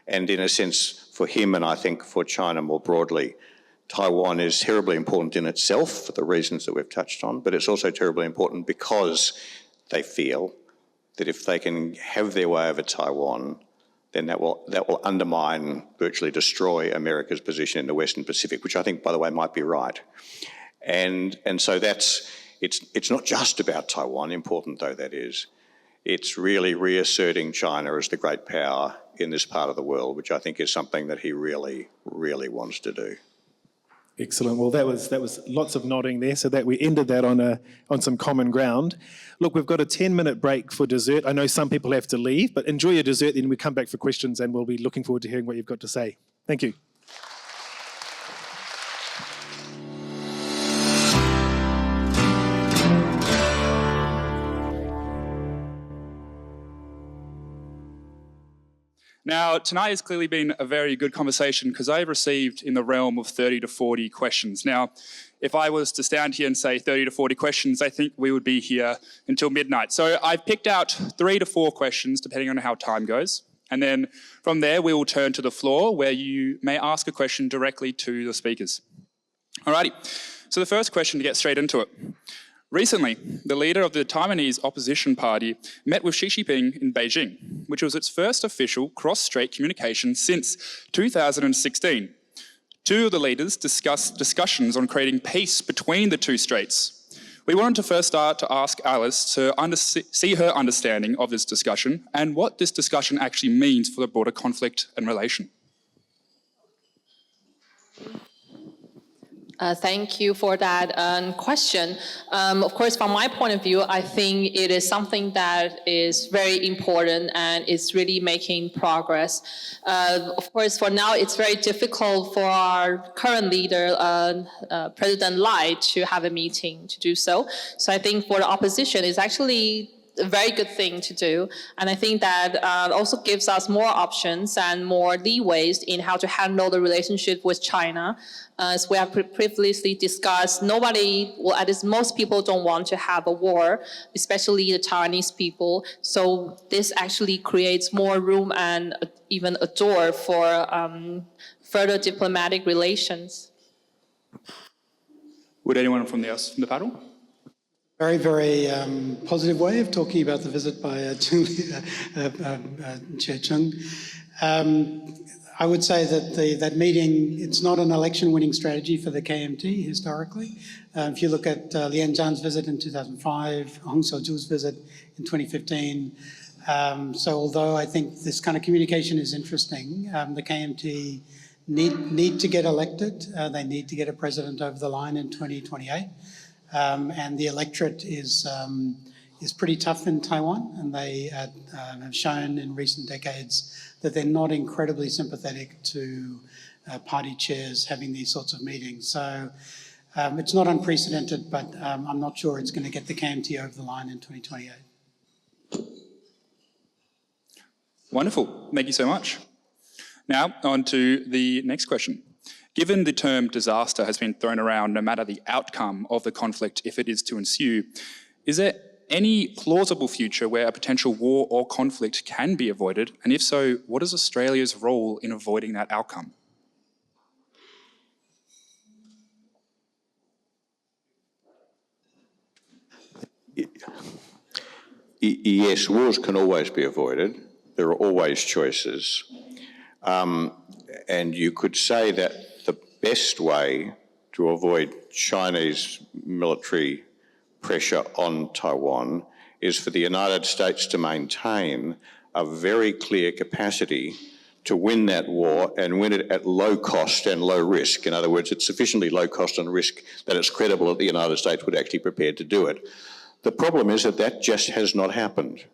Speaker 5: And in a sense, for him, and I think for China more broadly, Taiwan is terribly important in itself for the reasons that we've touched on, but it's also terribly important because they feel that if they can have their way over Taiwan, then that will undermine, virtually destroy America's position in the Western Pacific, which I think, by the way, might be right. And so it's not just about Taiwan, important though that is. It's really reasserting China as the great power in this part of the world, which I think is something that he really, really wants to do.
Speaker 2: Excellent. Well, that was lots of nodding there, so that we ended that on some common ground. Look, we've got a 10-minute break for dessert. I know some people have to leave, but enjoy your dessert, then we come back for questions, and we'll be looking forward to hearing what you've got to say. Thank you.
Speaker 6: Now, tonight has clearly been a very good conversation because I've received in the realm of 30 to 40 questions. Now, if I was to stand here and say 30 to 40 questions, I think we would be here until midnight. So I've picked out 3 to 4 questions, depending on how time goes. And then from there, we will turn to the floor where you may ask a question directly to the speakers. Alrighty, so the first question, to get straight into it. Recently, the leader of the Taiwanese opposition party met with Xi Jinping in Beijing, which was its first official cross-strait communication since 2016. Two of the leaders discussed discussions on creating peace between the two straits. We wanted to first start to ask Alice to see her understanding of this discussion and what this discussion actually means for the broader conflict and relation.
Speaker 4: Thank you for that question. Of course, from my point of view, I think it is something that is very important and is really making progress. Of course, for now, it's very difficult for our current leader, President Lai, to have a meeting to do so. So I think for the opposition, it's actually a very good thing to do. And I think that also gives us more options and more leeways in how to handle the relationship with China. As we have previously discussed, at least most people don't want to have a war, especially the Taiwanese people. So this actually creates more room and even a door for further diplomatic relations.
Speaker 6: Would anyone from the panel?
Speaker 3: Very, very positive way of talking about the visit by Chair Chung. I would say that that meeting, it's not an election-winning strategy for the KMT historically. If you look at Lian Zhan's visit in 2005, Hong Xiuju's visit in 2015. So although I think this kind of communication is interesting, the KMT need to get elected. They need to get a president over the line in 2028. And the electorate is pretty tough in Taiwan, and they have shown in recent decades that they're not incredibly sympathetic to party chairs having these sorts of meetings. So it's not unprecedented, but I'm not sure it's going to get the KMT over the line in 2028.
Speaker 6: Wonderful. Thank you so much. Now, on to the next question. Given the term disaster has been thrown around no matter the outcome of the conflict, if it is to ensue, is there any plausible future where a potential war or conflict can be avoided? And if so, what is Australia's role in avoiding that outcome?
Speaker 5: Yes, wars can always be avoided. There are always choices. And you could say that the best way to avoid Chinese military pressure on Taiwan is for the United States to maintain a very clear capacity to win that war and win it at low cost and low risk. In other words, it's sufficiently low cost and risk that it's credible that the United States would actually be prepared to do it. The problem is that just has not happened.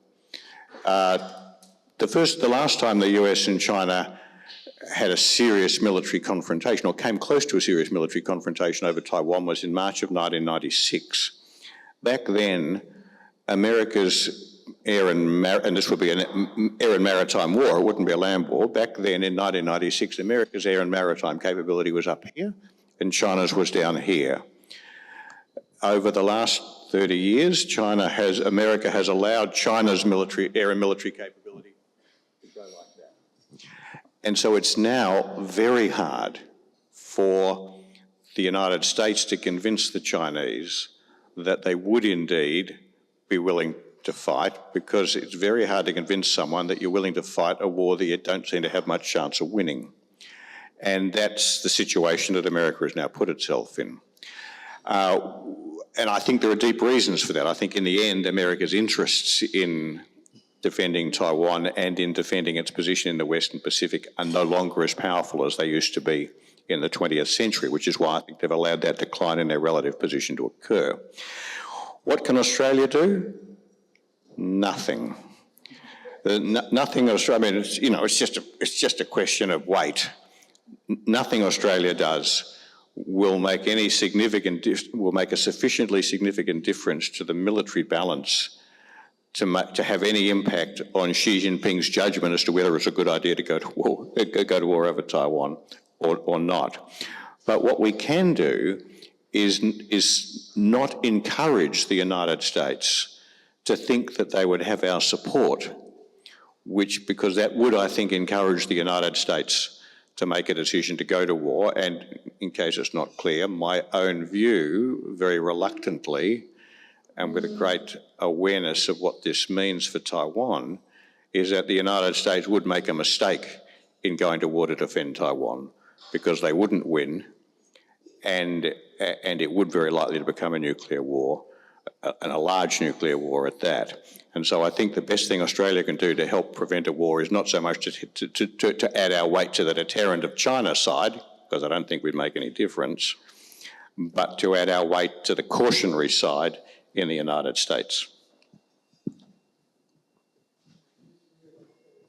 Speaker 5: The last time the US and China had a serious military confrontation, or came close to a serious military confrontation over Taiwan, was in March of 1996. Back then, America's and this would be an air and maritime war, it wouldn't be a land war. Back then in 1996, America's air and maritime capability was up here and China's was down here. Over the last 30 years, America has allowed China's air and military capability to go like that. And so it's now very hard for the United States to convince the Chinese that they would indeed be willing to fight, because it's very hard to convince someone that you're willing to fight a war that you don't seem to have much chance of winning. And that's the situation that America has now put itself in. And I think there are deep reasons for that. I think in the end, America's interests in defending Taiwan and in defending its position in the Western Pacific are no longer as powerful as they used to be in the 20th century, which is why I think they've allowed that decline in their relative position to occur. What can Australia do? Nothing. Nothing Australia, I mean, it's just a question of weight. Nothing Australia does will make any will make a sufficiently significant difference to the military balance to have any impact on Xi Jinping's judgment as to whether it's a good idea to go to war over Taiwan or not. But what we can do is not encourage the United States to think that they would have our support, because that would, I think, encourage the United States to make a decision to go to war. And in case it's not clear, my own view, very reluctantly, and with a great awareness of what this means for Taiwan, is that the United States would make a mistake in going to war to defend Taiwan, because they wouldn't win, and it would very likely to become a nuclear war, and a large nuclear war at that. And so I think the best thing Australia can do to help prevent a war is not so much to add our weight to the deterrent of China's side, because I don't think we'd make any difference, but to add our weight to the cautionary side in the United States.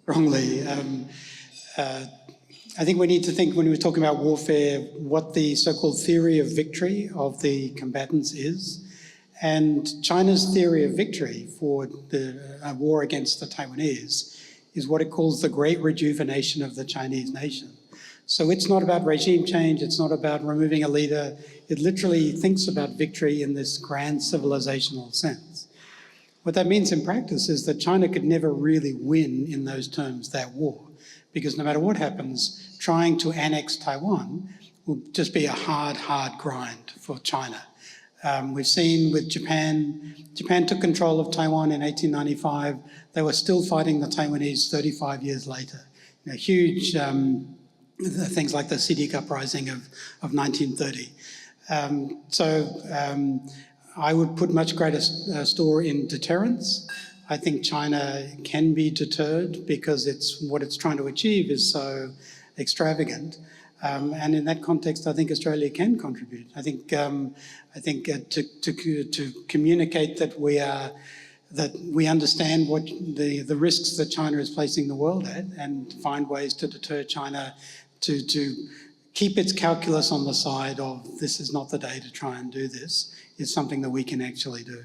Speaker 3: Wrongly. I think we need to think, when we're talking about warfare, what the so-called theory of victory of the combatants is. And China's theory of victory for the war against the Taiwanese is what it calls the great rejuvenation of the Chinese nation. So it's not about regime change, it's not about removing a leader. It literally thinks about victory in this grand civilizational sense. What that means in practice is that China could never really win in those terms that war, because no matter what happens, trying to annex Taiwan will just be a hard grind for China. We've seen with Japan took control of Taiwan in 1895. They were still fighting the Taiwanese 35 years later. Huge things like the CITIC uprising of 1930. I would put much greater store in deterrence. I think China can be deterred because what it's trying to achieve is so extravagant. And in that context, I think Australia can contribute. I think to communicate that we understand what the risks that China is placing the world at, and find ways to deter China to keep its calculus on the side of this is not the day to try and do this, is something that we can actually do.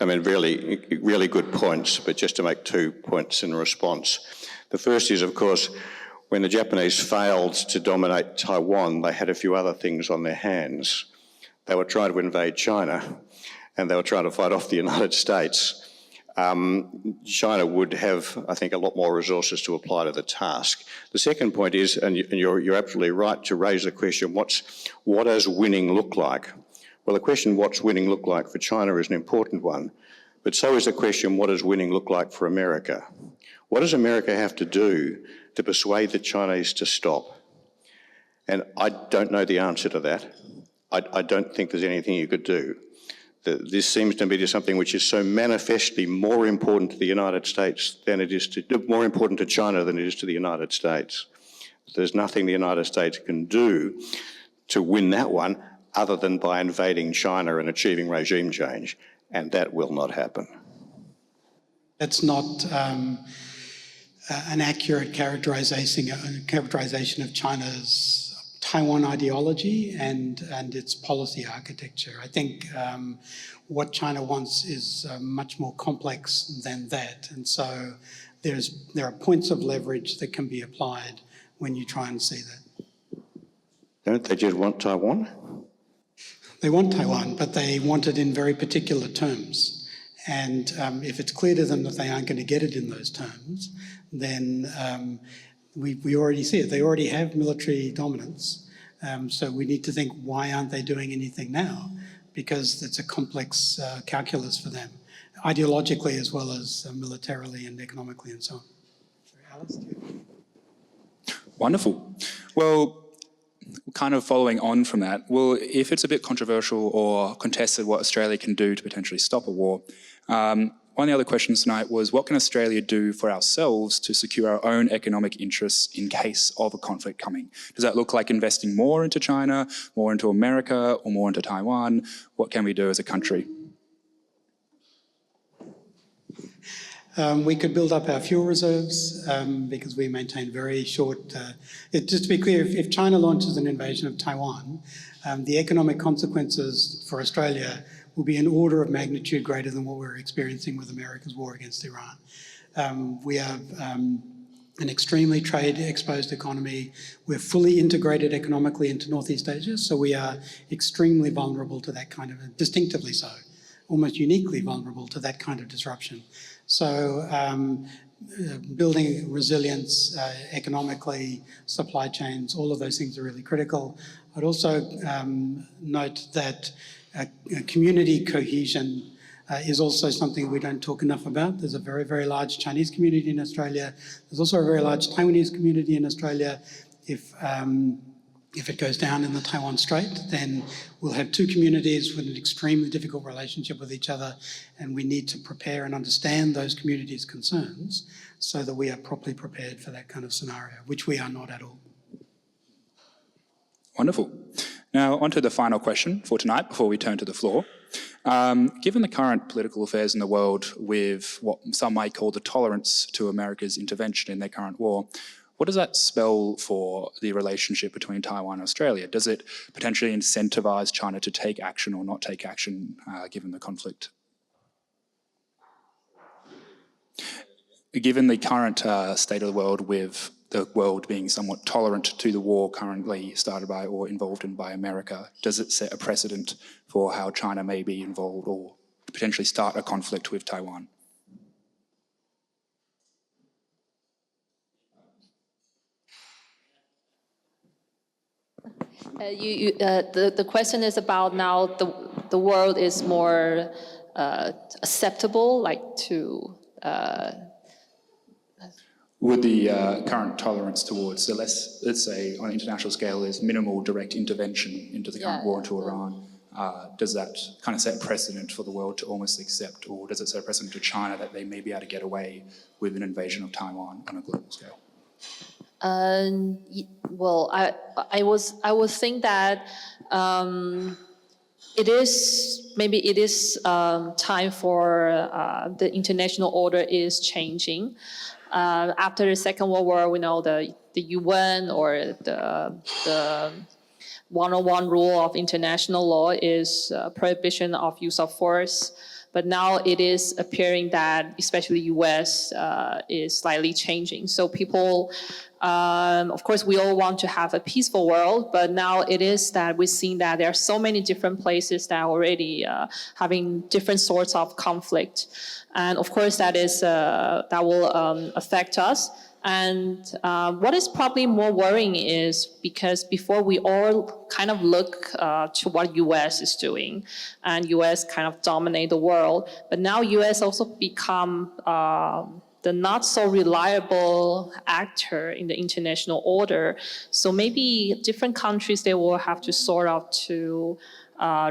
Speaker 5: I mean, really good points, but just to make 2 points in response. The first is, of course, when the Japanese failed to dominate Taiwan, they had a few other things on their hands. They were trying to invade China, and they were trying to fight off the United States. China would have, I think, a lot more resources to apply to the task. The second point is, and you're absolutely right to raise the question, what does winning look like? Well, the question, what's winning look like for China, is an important one, but so is the question, what does winning look like for America? What does America have to do to persuade the Chinese to stop? And I don't know the answer to that. I don't think there's anything you could do. This seems to be something which is so manifestly more important to the United States than it is more important to China than it is to the United States. There's nothing the United States can do to win that one other than by invading China and achieving regime change, and that will not happen.
Speaker 3: That's not an accurate characterization of China's Taiwan ideology and its policy architecture. I think what China wants is much more complex than that, and so there are points of leverage that can be applied when you try and see that.
Speaker 5: Don't they just want Taiwan?
Speaker 3: They want Taiwan, but they want it in very particular terms. And if it's clear to them that they aren't going to get it in those terms, then we already see it. They already have military dominance. So we need to think, why aren't they doing anything now? Because it's a complex calculus for them, ideologically as well as militarily and economically and so on. Sorry, Alice?
Speaker 6: Wonderful. Well, kind of following on from that, well, if it's a bit controversial or contested what Australia can do to potentially stop a war, one one of the other questions tonight was, what can Australia do for ourselves to secure our own economic interests in case of a conflict coming? Does that look like investing more into China, more into America, or more into Taiwan? What can we do as a country?
Speaker 3: We could build up our fuel reserves because we maintain very short... just to be clear, if China launches an invasion of Taiwan, the economic consequences for Australia will be an order of magnitude greater than what we're experiencing with America's war against Iran. We have an extremely trade-exposed economy. We're fully integrated economically into Northeast Asia, so we are extremely vulnerable to that kind of, distinctively so, almost uniquely vulnerable to that kind of disruption. So building resilience economically, supply chains, all of those things are really critical. I'd also note that community cohesion is also something we don't talk enough about. There's a very, very large Chinese community in Australia. There's also a very large Taiwanese community in Australia. If it goes down in the Taiwan Strait, then we'll have two communities with an extremely difficult relationship with each other, and we need to prepare and understand those communities' concerns so that we are properly prepared for that kind of scenario, which we are not at all.
Speaker 6: Wonderful. Now, on to the final question for tonight before we turn to the floor. Given the current political affairs in the world with what some might call the tolerance to America's intervention in their current war, what does that spell for the relationship between Taiwan and Australia? Does it potentially incentivise China to take action or not take action given the conflict? Given the current state of the world, with the world being somewhat tolerant to the war currently started by or involved in by America, does it set a precedent for how China may be involved or potentially start a conflict with Taiwan?
Speaker 4: The question is about now the world is more acceptable, like to...
Speaker 6: Would the current tolerance towards, so let's say on an international scale, there's minimal direct intervention into the current war into Iran. Does that kind of set precedent for the world to almost accept, or does it set precedent to China that they may be able to get away with an invasion of Taiwan on a global scale?
Speaker 4: Well, I would think that it is time for the international order is changing. After the Second World War, we know the UN or the 101 rule of international law is prohibition of use of force. But now it is appearing that, especially the US, is slightly changing. So people, of course, we all want to have a peaceful world, but now it is that we're seeing that there are so many different places that are already having different sorts of conflict. And of course, that will affect us. And what is probably more worrying is because before we all kind of look to what US is doing, and US kind of dominate the world, but now US also become the not so reliable actor in the international order. So maybe different countries, they will have to sort out to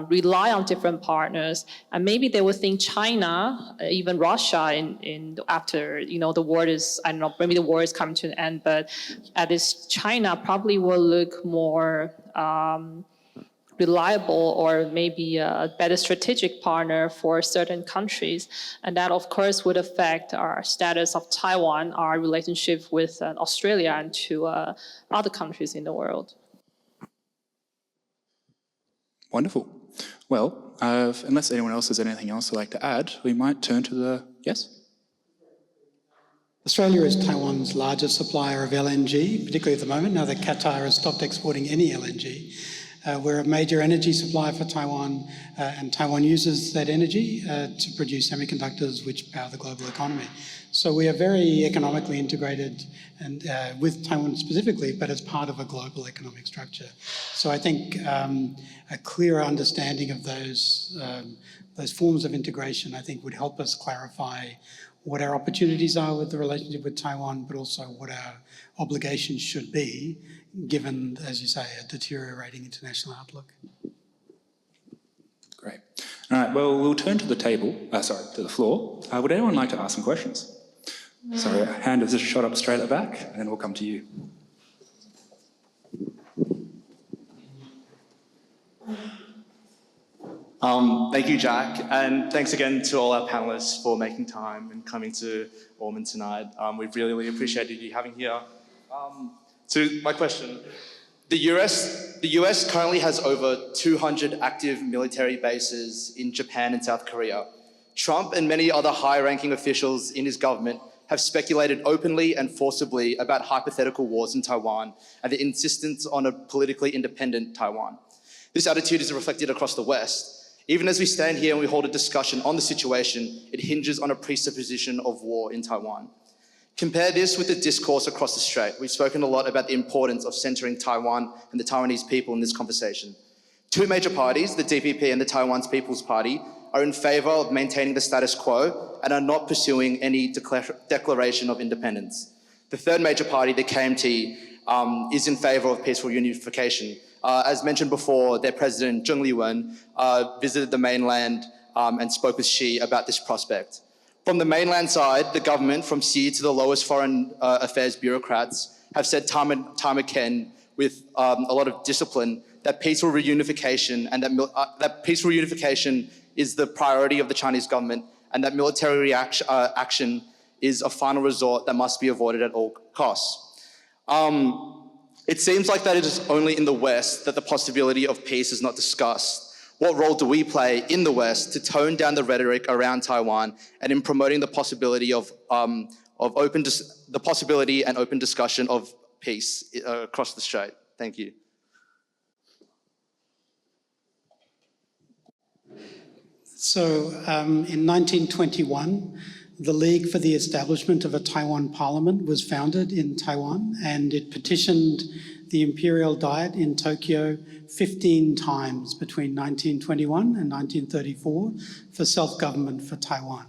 Speaker 4: rely on different partners, and maybe they would think China, even Russia, in after the war is, I don't know, maybe the war is coming to an end, but at this China probably will look more reliable or maybe a better strategic partner for certain countries, and that of course would affect our status of Taiwan, our relationship with Australia, and to other countries in the world.
Speaker 6: Wonderful. Well, unless anyone else has anything else they'd like to add, we might turn to the... Yes?
Speaker 3: Australia is Taiwan's largest supplier of LNG, particularly at the moment, now that Qatar has stopped exporting any LNG. We're a major energy supplier for Taiwan, and Taiwan uses that energy to produce semiconductors which power the global economy. So we are very economically integrated, and with Taiwan specifically, but as part of a global economic structure. So I think a clearer understanding of those forms of integration, I think, would help us clarify what our opportunities are with the relationship with Taiwan, but also what our obligations should be, given, as you say, a deteriorating international outlook.
Speaker 6: Great. Great. All right, well, we'll turn to the to the floor. Would anyone like to ask some questions? So, hand is just shot up straight at the back, and then we'll come to you.
Speaker 7: Thank you, Jack, and thanks again to all our panelists for making time and coming to Ormond tonight. We've really appreciated you having here. To my question, the US currently has over 200 active military bases in Japan and South Korea. Trump and many other high-ranking officials in his government have speculated openly and forcibly about hypothetical wars in Taiwan and the insistence on a politically independent Taiwan. This attitude is reflected across the West. Even as we stand here and we hold a discussion on the situation, it hinges on a presupposition of war in Taiwan. Compare this with the discourse across the strait. We've spoken a lot about the importance of centering Taiwan and the Taiwanese people in this conversation. Two major parties, the DPP and the Taiwan's People's Party, are in favour of maintaining the status quo and are not pursuing any declaration of independence. The third major party, the KMT, is in favour of peaceful unification. As mentioned before, their president, Zheng Liwen, visited the mainland and spoke with Xi about this prospect. From the mainland side, the government, from Xi to the lowest foreign affairs bureaucrats, have said time and again with a lot of discipline that peaceful reunification and that peaceful reunification is the priority of the Chinese government and that military action is a final resort that must be avoided at all costs. It seems like that it is only in the West that the possibility of peace is not discussed. What role do we play in the West to tone down the rhetoric around Taiwan and in promoting the possibility of open discussion of peace across the strait? Thank you.
Speaker 3: So in 1921, the League for the Establishment of a Taiwan Parliament was founded in Taiwan, and it petitioned the Imperial Diet in Tokyo 15 times between 1921 and 1934 for self-government for Taiwan.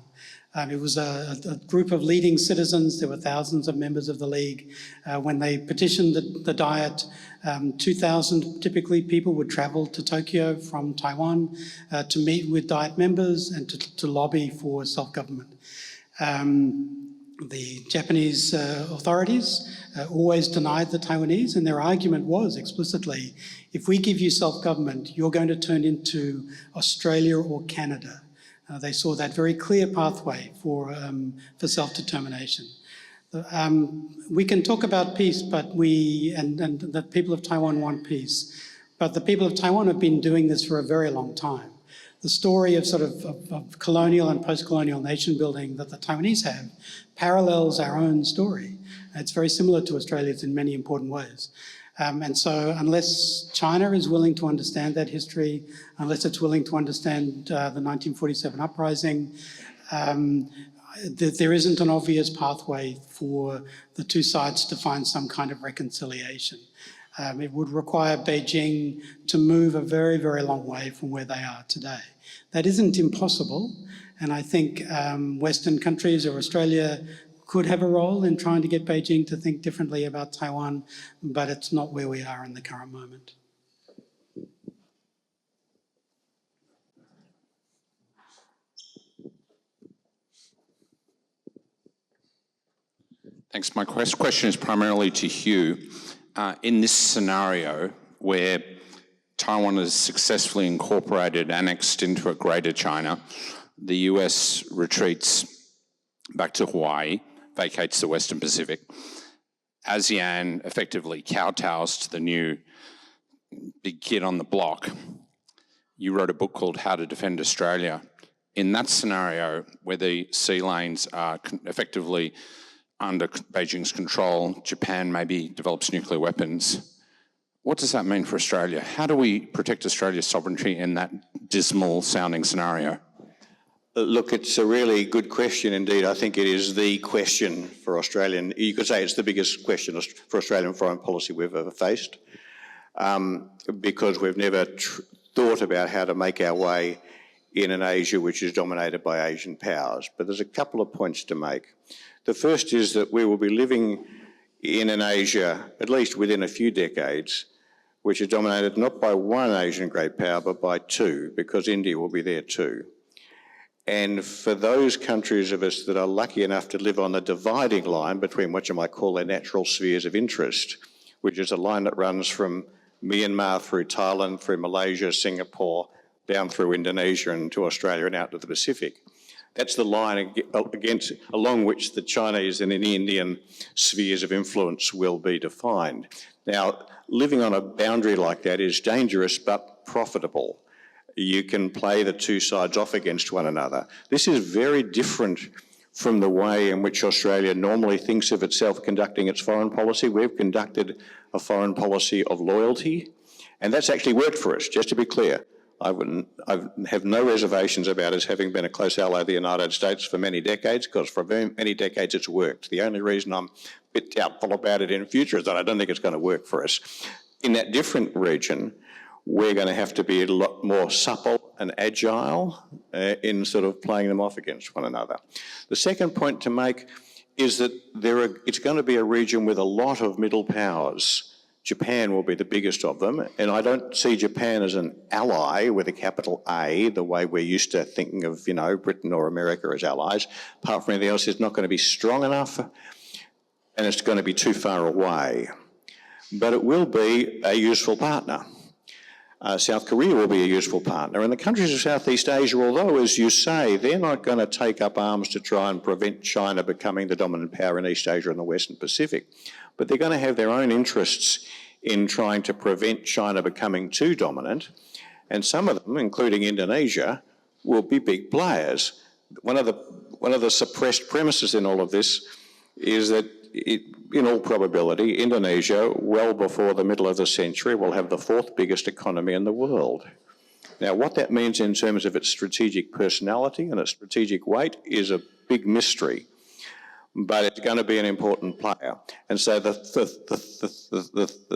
Speaker 3: It was a group of leading citizens. There were thousands of members of the League. When they petitioned the Diet, 2,000 typically people would travel to Tokyo from Taiwan to meet with Diet members and to lobby for self-government. The Japanese authorities always denied the Taiwanese, and their argument was explicitly, if we give you self-government, you're going to turn into Australia or Canada. They saw that very clear pathway for self-determination. We can talk about peace, but and the people of Taiwan want peace, but the people of Taiwan have been doing this for a very long time. The story of of colonial and post-colonial nation building that the Taiwanese have parallels our own story. It's very similar to Australia's in many important ways. And so unless China is willing to understand that history, unless it's willing to understand the 1947 uprising, there isn't an obvious pathway for the two sides to find some kind of reconciliation. It would require Beijing to move a very, very long way from where they are today. That isn't impossible, and I think Western countries or Australia could have a role in trying to get Beijing to think differently about Taiwan, but it's not where we are in the current moment.
Speaker 8: Thanks. My question is primarily to Hugh. In this scenario where Taiwan is successfully incorporated, annexed into a greater China, the US retreats back to Hawaii, vacates the Western Pacific. ASEAN effectively kowtows to the new big kid on the block. You wrote a book called How to Defend Australia. In that scenario, where the sea lanes are effectively under Beijing's control, Japan maybe develops nuclear weapons. What does that mean for Australia? How do we protect Australia's sovereignty in that dismal-sounding scenario?
Speaker 5: Look, it's a really good question indeed. I think it is the question for Australian, you could say it's the biggest question for Australian foreign policy we've ever faced, because we've never thought about how to make our way in an Asia which is dominated by Asian powers. But there's a couple of points to make. The first is that we will be living in an Asia, at least within a few decades, which is dominated not by one Asian great power, but by two, because India will be there too. And for those countries of us that are lucky enough to live on the dividing line between what you might call their natural spheres of interest, which is a line that runs from Myanmar through Thailand, through Malaysia, Singapore, down through Indonesia and to Australia and out to the Pacific. That's the line along which the Chinese and the Indian spheres of influence will be defined. Now, living on a boundary like that is dangerous but profitable. You can play the two sides off against one another. This is very different from the way in which Australia normally thinks of itself conducting its foreign policy. We've conducted a foreign policy of loyalty, and that's actually worked for us, just to be clear. I have no reservations about us having been a close ally of the United States for many decades, because for many decades it's worked. The only reason I'm a bit doubtful about it in the future is that I don't think it's going to work for us. In that different region, we're going to have to be a lot more supple and agile in sort of playing them off against one another. The second point to make is that it's going to be a region with a lot of middle powers. Japan will be the biggest of them, and I don't see Japan as an ally with a capital A, the way we're used to thinking of, Britain or America as allies. Apart from anything else, it's not going to be strong enough, and it's going to be too far away. But it will be a useful partner. South Korea will be a useful partner. And the countries of Southeast Asia, although, as you say, they're not going to take up arms to try and prevent China becoming the dominant power in East Asia and the Western Pacific, but they're going to have their own interests in trying to prevent China becoming too dominant. And some of them, including Indonesia, will be big players. One of the suppressed premises in all of this is that in all probability, Indonesia, well before the middle of the century, will have the fourth biggest economy in the world. Now, what that means in terms of its strategic personality and its strategic weight is a big mystery, but it's going to be an important player. And so the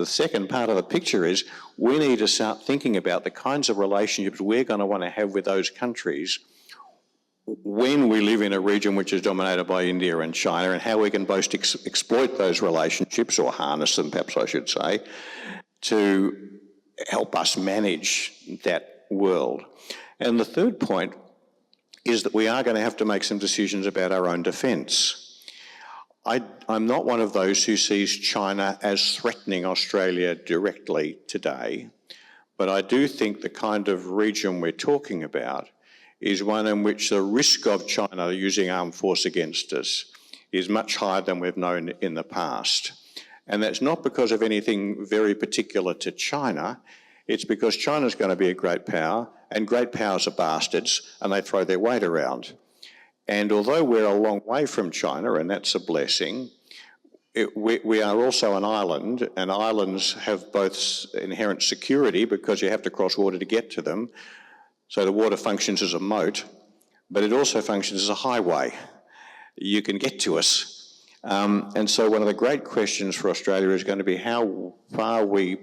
Speaker 5: second part of the picture is we need to start thinking about the kinds of relationships we're going to want to have with those countries when we live in a region which is dominated by India and China, and how we can both exploit those relationships, or harness them, perhaps I should say, to help us manage that world. And the third point is that we are going to have to make some decisions about our own defence. I'm not one of those who sees China as threatening Australia directly today, but I do think the kind of region we're talking about is one in which the risk of China using armed force against us is much higher than we've known in the past. And that's not because of anything very particular to China. It's because China's going to be a great power, and great powers are bastards, and they throw their weight around. And although we're a long way from China, and that's a blessing, we are also an island, and islands have both inherent security because you have to cross water to get to them. So the water functions as a moat, but it also functions as a highway. You can get to us. And so one of the great questions for Australia is going to be how far we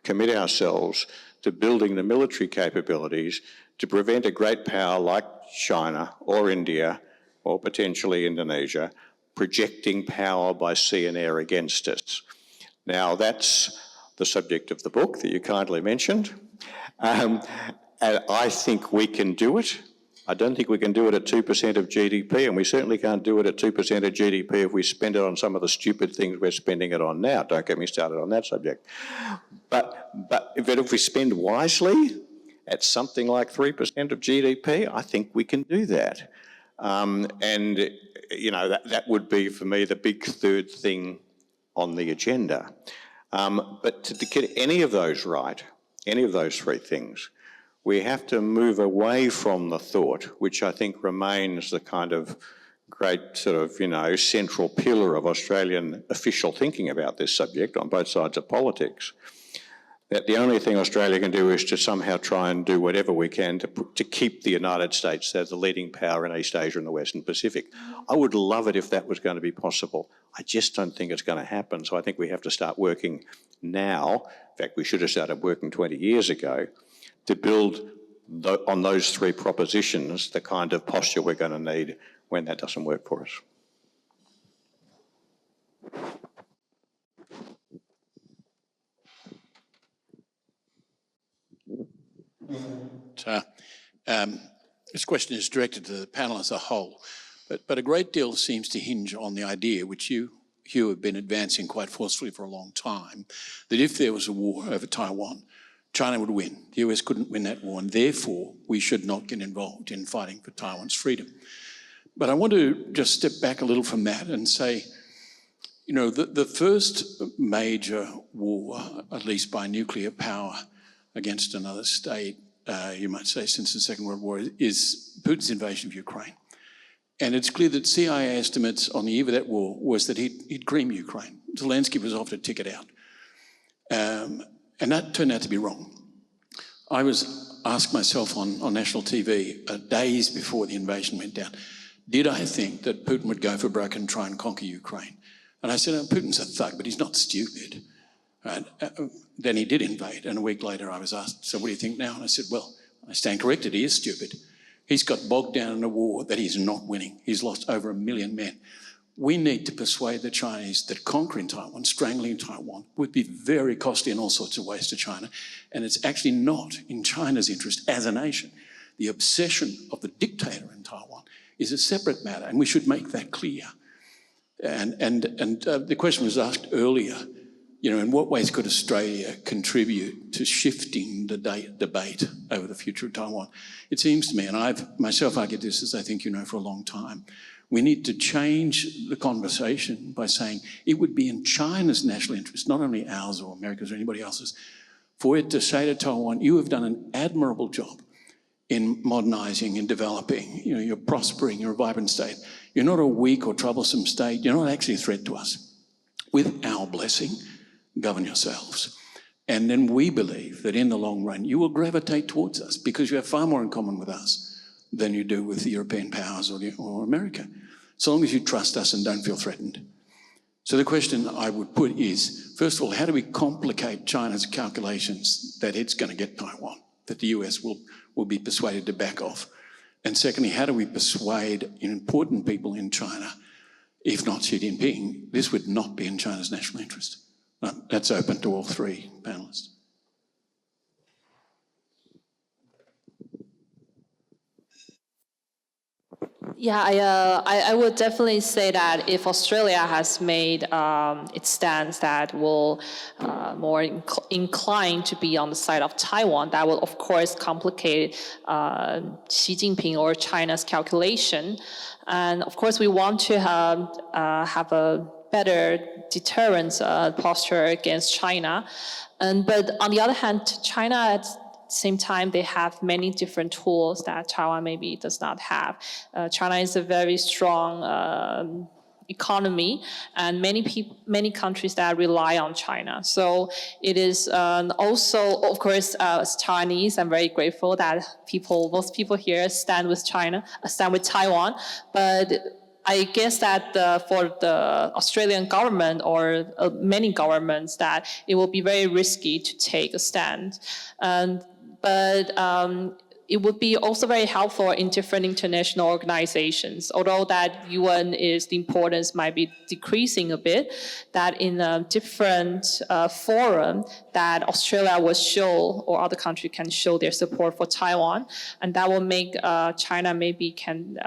Speaker 5: commit ourselves to building the military capabilities to prevent a great power like China or India or potentially Indonesia projecting power by sea and air against us. Now, that's the subject of the book that you kindly mentioned. And I think we can do it. I don't think we can do it at 2% of GDP, and we certainly can't do it at 2% of GDP if we spend it on some of the stupid things we're spending it on now. Don't get me started on that subject. But if we spend wisely at something like 3% of GDP, I think we can do that. That would be, for me, the big third thing on the agenda. But to get any of those right, any of those three things, we have to move away from the thought, which I think remains the kind of great sort of, central pillar of Australian official thinking about this subject on both sides of politics, that the only thing Australia can do is to somehow try and do whatever we can to keep the United States as the leading power in East Asia and the Western Pacific. I would love it if that was going to be possible. I just don't think it's going to happen. So I think we have to start working now. In fact, we should have started working 20 years ago to build on those three propositions the kind of posture we're going to need when that doesn't work for us.
Speaker 9: This question is directed to the panel as a whole, but a great deal seems to hinge on the idea, which you, Hugh, have been advancing quite forcefully for a long time, that if there was a war over Taiwan, China would win. The US couldn't win that war, and therefore we should not get involved in fighting for Taiwan's freedom. But I want to just step back a little from that and say, you know, the first major war, at least by nuclear power, against another state, you might say, since the Second World War, is Putin's invasion of Ukraine. And it's clear that CIA estimates on the eve of that war was that he'd cream Ukraine. Zelensky was offered a ticket out. And that turned out to be wrong. I was asked myself on national TV days before the invasion went down, did I think that Putin would go for broke and try and conquer Ukraine? And I said, oh, Putin's a thug, but he's not stupid. Right? Then he did invade, and a week later I was asked, so what do you think now? And I said, well, I stand corrected, he is stupid. He's got bogged down in a war that he's not winning. He's lost over 1 million men. We need to persuade the Chinese that conquering Taiwan, strangling Taiwan, would be very costly in all sorts of ways to China, and it's actually not in China's interest as a nation. The obsession of the dictator in Taiwan is a separate matter, and we should make that clear. And the question was asked earlier, you know, in what ways could Australia contribute to shifting the debate over the future of Taiwan? It seems to me, and I've myself argued this, as I think you know, for a long time, we need to change the conversation by saying it would be in China's national interest, not only ours or America's or anybody else's, for it to say to Taiwan, you have done an admirable job in modernising and developing. You know, you're prospering, you're a vibrant state. You're not a weak or troublesome state. You're not actually a threat to us. With our blessing, govern yourselves. And then we believe that in the long run, you will gravitate towards us because you have far more in common with us than you do with the European powers or America, so long as you trust us and don't feel threatened. So the question I would put is, first of all, how do we complicate China's calculations that it's going to get Taiwan, that the US will be persuaded to back off? And secondly, how do we persuade important people in China, if not Xi Jinping, this would not be in China's national interest? That's open to all three panelists.
Speaker 4: Yeah, I would definitely say that if Australia has made its stance that will more inclined to be on the side of Taiwan, that will of course complicate Xi Jinping or China's calculation. And of course we want to have a better deterrence posture against China. But on the other hand, China at the same time, they have many different tools that Taiwan maybe does not have. China is a very strong economy, and many countries that rely on China. So it is also, of course, as Chinese, I'm very grateful that most people here stand with Taiwan, but I guess that for the Australian government or many governments that it will be very risky to take a stand. But it would be also very helpful in different international organizations, although that UN is, the importance might be decreasing a bit, that in a different forum that Australia will show or other countries can show their support for Taiwan, and that will make China maybe can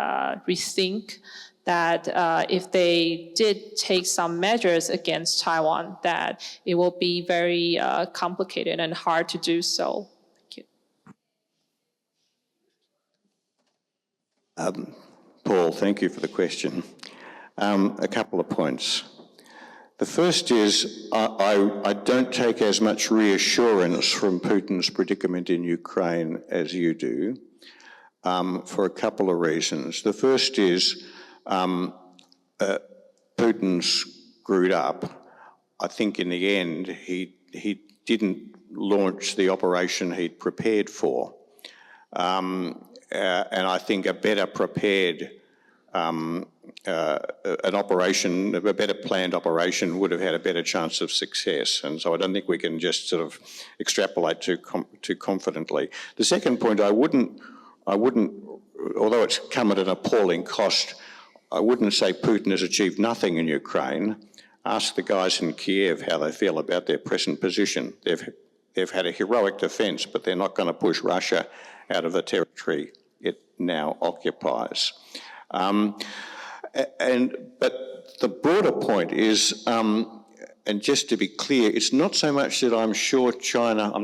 Speaker 4: rethink that if they did take some measures against Taiwan, that it will be very complicated and hard to do so. Thank you.
Speaker 5: Paul, thank you for the question. A couple of points. The first is I don't take as much reassurance from Putin's predicament in Ukraine as you do, for a couple of reasons. The first is Putin screwed up. I think in the end he didn't launch the operation he'd prepared for. And I think a better prepared a better planned operation would have had a better chance of success. And so I don't think we can just sort of extrapolate too confidently. The second point, I wouldn't, although it's come at an appalling cost, I wouldn't say Putin has achieved nothing in Ukraine. Ask the guys in Kiev how they feel about their present position. They've they've had a heroic defence, but they're not going to push Russia out of the territory it now occupies. But the broader point is, and just to be clear, it's not so much that I'm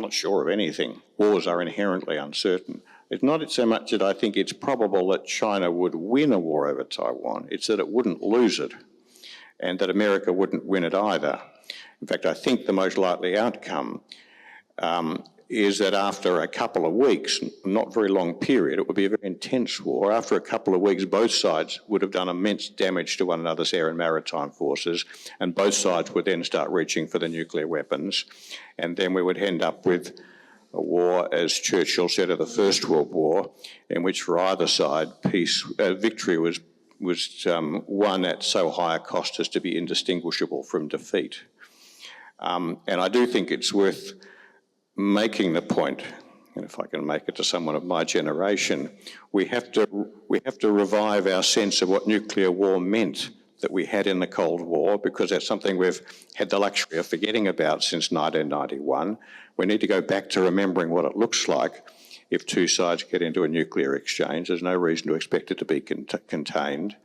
Speaker 5: not sure of anything. Wars are inherently uncertain. It's not so much that I think it's probable that China would win a war over Taiwan, it's that it wouldn't lose it, and that America wouldn't win it either. In fact, I think the most likely outcome is that after a couple of weeks, not very long period, it would be a very intense war. After a couple of weeks, both sides would have done immense damage to one another's air and maritime forces, and both sides would then start reaching for the nuclear weapons. And then we would end up with a war, as Churchill said of the First World War, in which for either side, victory was won at so high a cost as to be indistinguishable from defeat. And I do think it's worth making the point, and if I can make it to someone of my generation, we have to revive our sense of what nuclear war meant that we had in the Cold War, because that's something we've had the luxury of forgetting about since 1991. We need to go back to remembering what it looks like if two sides get into a nuclear exchange. There's no reason to expect it to be contained.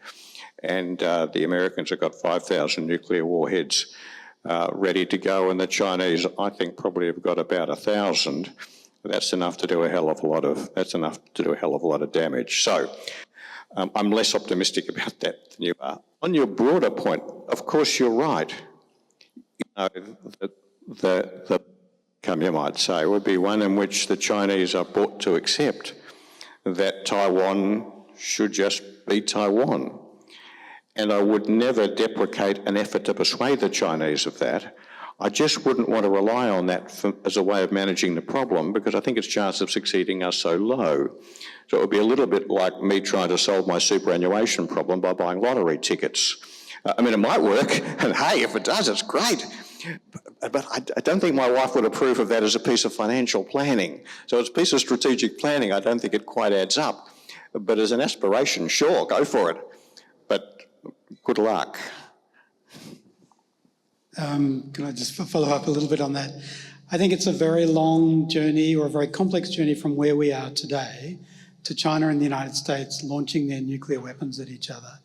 Speaker 5: And the Americans have got 5,000 nuclear warheads ready to go, and the Chinese, I think, probably have got about 1,000. That's enough to do a hell of a lot of damage. So I'm less optimistic about that than you are. On your broader point, of course, you're right. You know, the outcome, you might say, would be one in which the Chinese are brought to accept that Taiwan should just be Taiwan. And I would never deprecate an effort to persuade the Chinese of that. I just wouldn't want to rely on that as a way of managing the problem, because I think its chance of succeeding are so low. So it would be a little bit like me trying to solve my superannuation problem by buying lottery tickets. I mean, it might work, and hey, if it does, it's great. But I don't think my wife would approve of that as a piece of financial planning. So as a piece of strategic planning, I don't think it quite adds up. But as an aspiration, sure, go for it. But good luck.
Speaker 3: Can I just follow up a little bit on that? I think it's a very long journey, or a very complex journey, from where we are today to China and the United States launching their nuclear weapons at each other.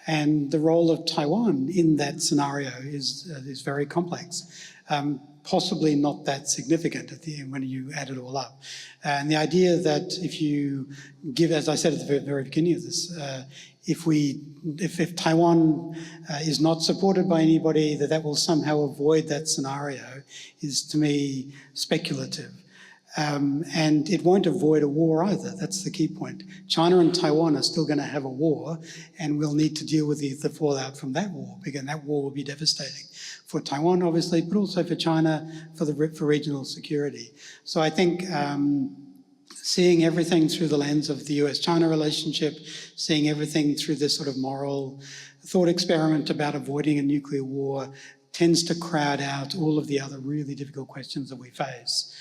Speaker 3: And the role of Taiwan in that scenario is very complex, possibly not that significant at the end when you add it all up. And the idea that if you give, as I said at the very beginning of this, if Taiwan is not supported by anybody, that will somehow avoid that scenario, is to me speculative. And it won't avoid a war either. That's the key point. China and Taiwan are still going to have a war, and we'll need to deal with the fallout from that war, because that war will be devastating for Taiwan, obviously, but also for China, for regional security. So I think seeing everything through the lens of the US-China relationship, seeing everything through this sort of moral thought experiment about avoiding a nuclear war, tends to crowd out all of the other really difficult questions that we face.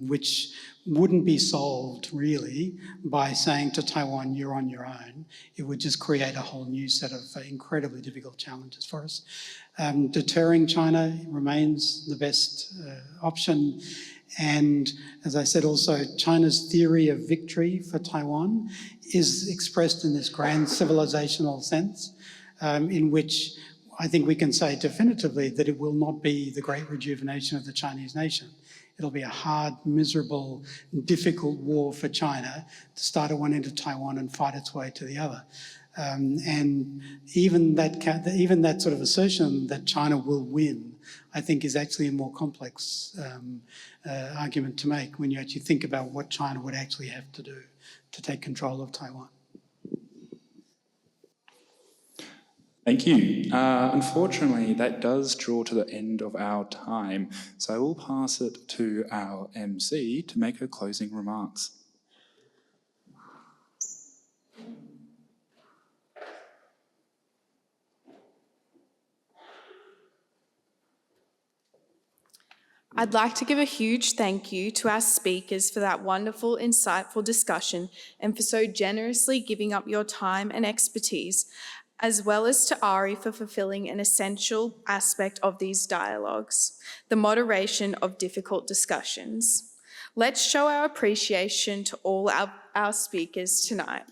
Speaker 3: Which wouldn't be solved really by saying to Taiwan, you're on your own. It would just create a whole new set of incredibly difficult challenges for us. Deterring China remains the best option. And as I said also, China's theory of victory for Taiwan is expressed in this grand civilizational sense, in which I think we can say definitively that it will not be the great rejuvenation of the Chinese nation. It'll be a hard, miserable, difficult war for China to start at one end of Taiwan and fight its way to the other. And even that sort of assertion that China will win, I think, is actually a more complex argument to make when you actually think about what China would actually have to do to take control of Taiwan.
Speaker 6: Thank you. Unfortunately, that does draw to the end of our time, so I will pass it to our MC to make her closing remarks.
Speaker 1: I'd like to give a huge thank you to our speakers for that wonderful, insightful discussion and for so generously giving up your time and expertise as well as to Ari for fulfilling an essential aspect of these dialogues, the moderation of difficult discussions. Let's show our appreciation to all our speakers tonight.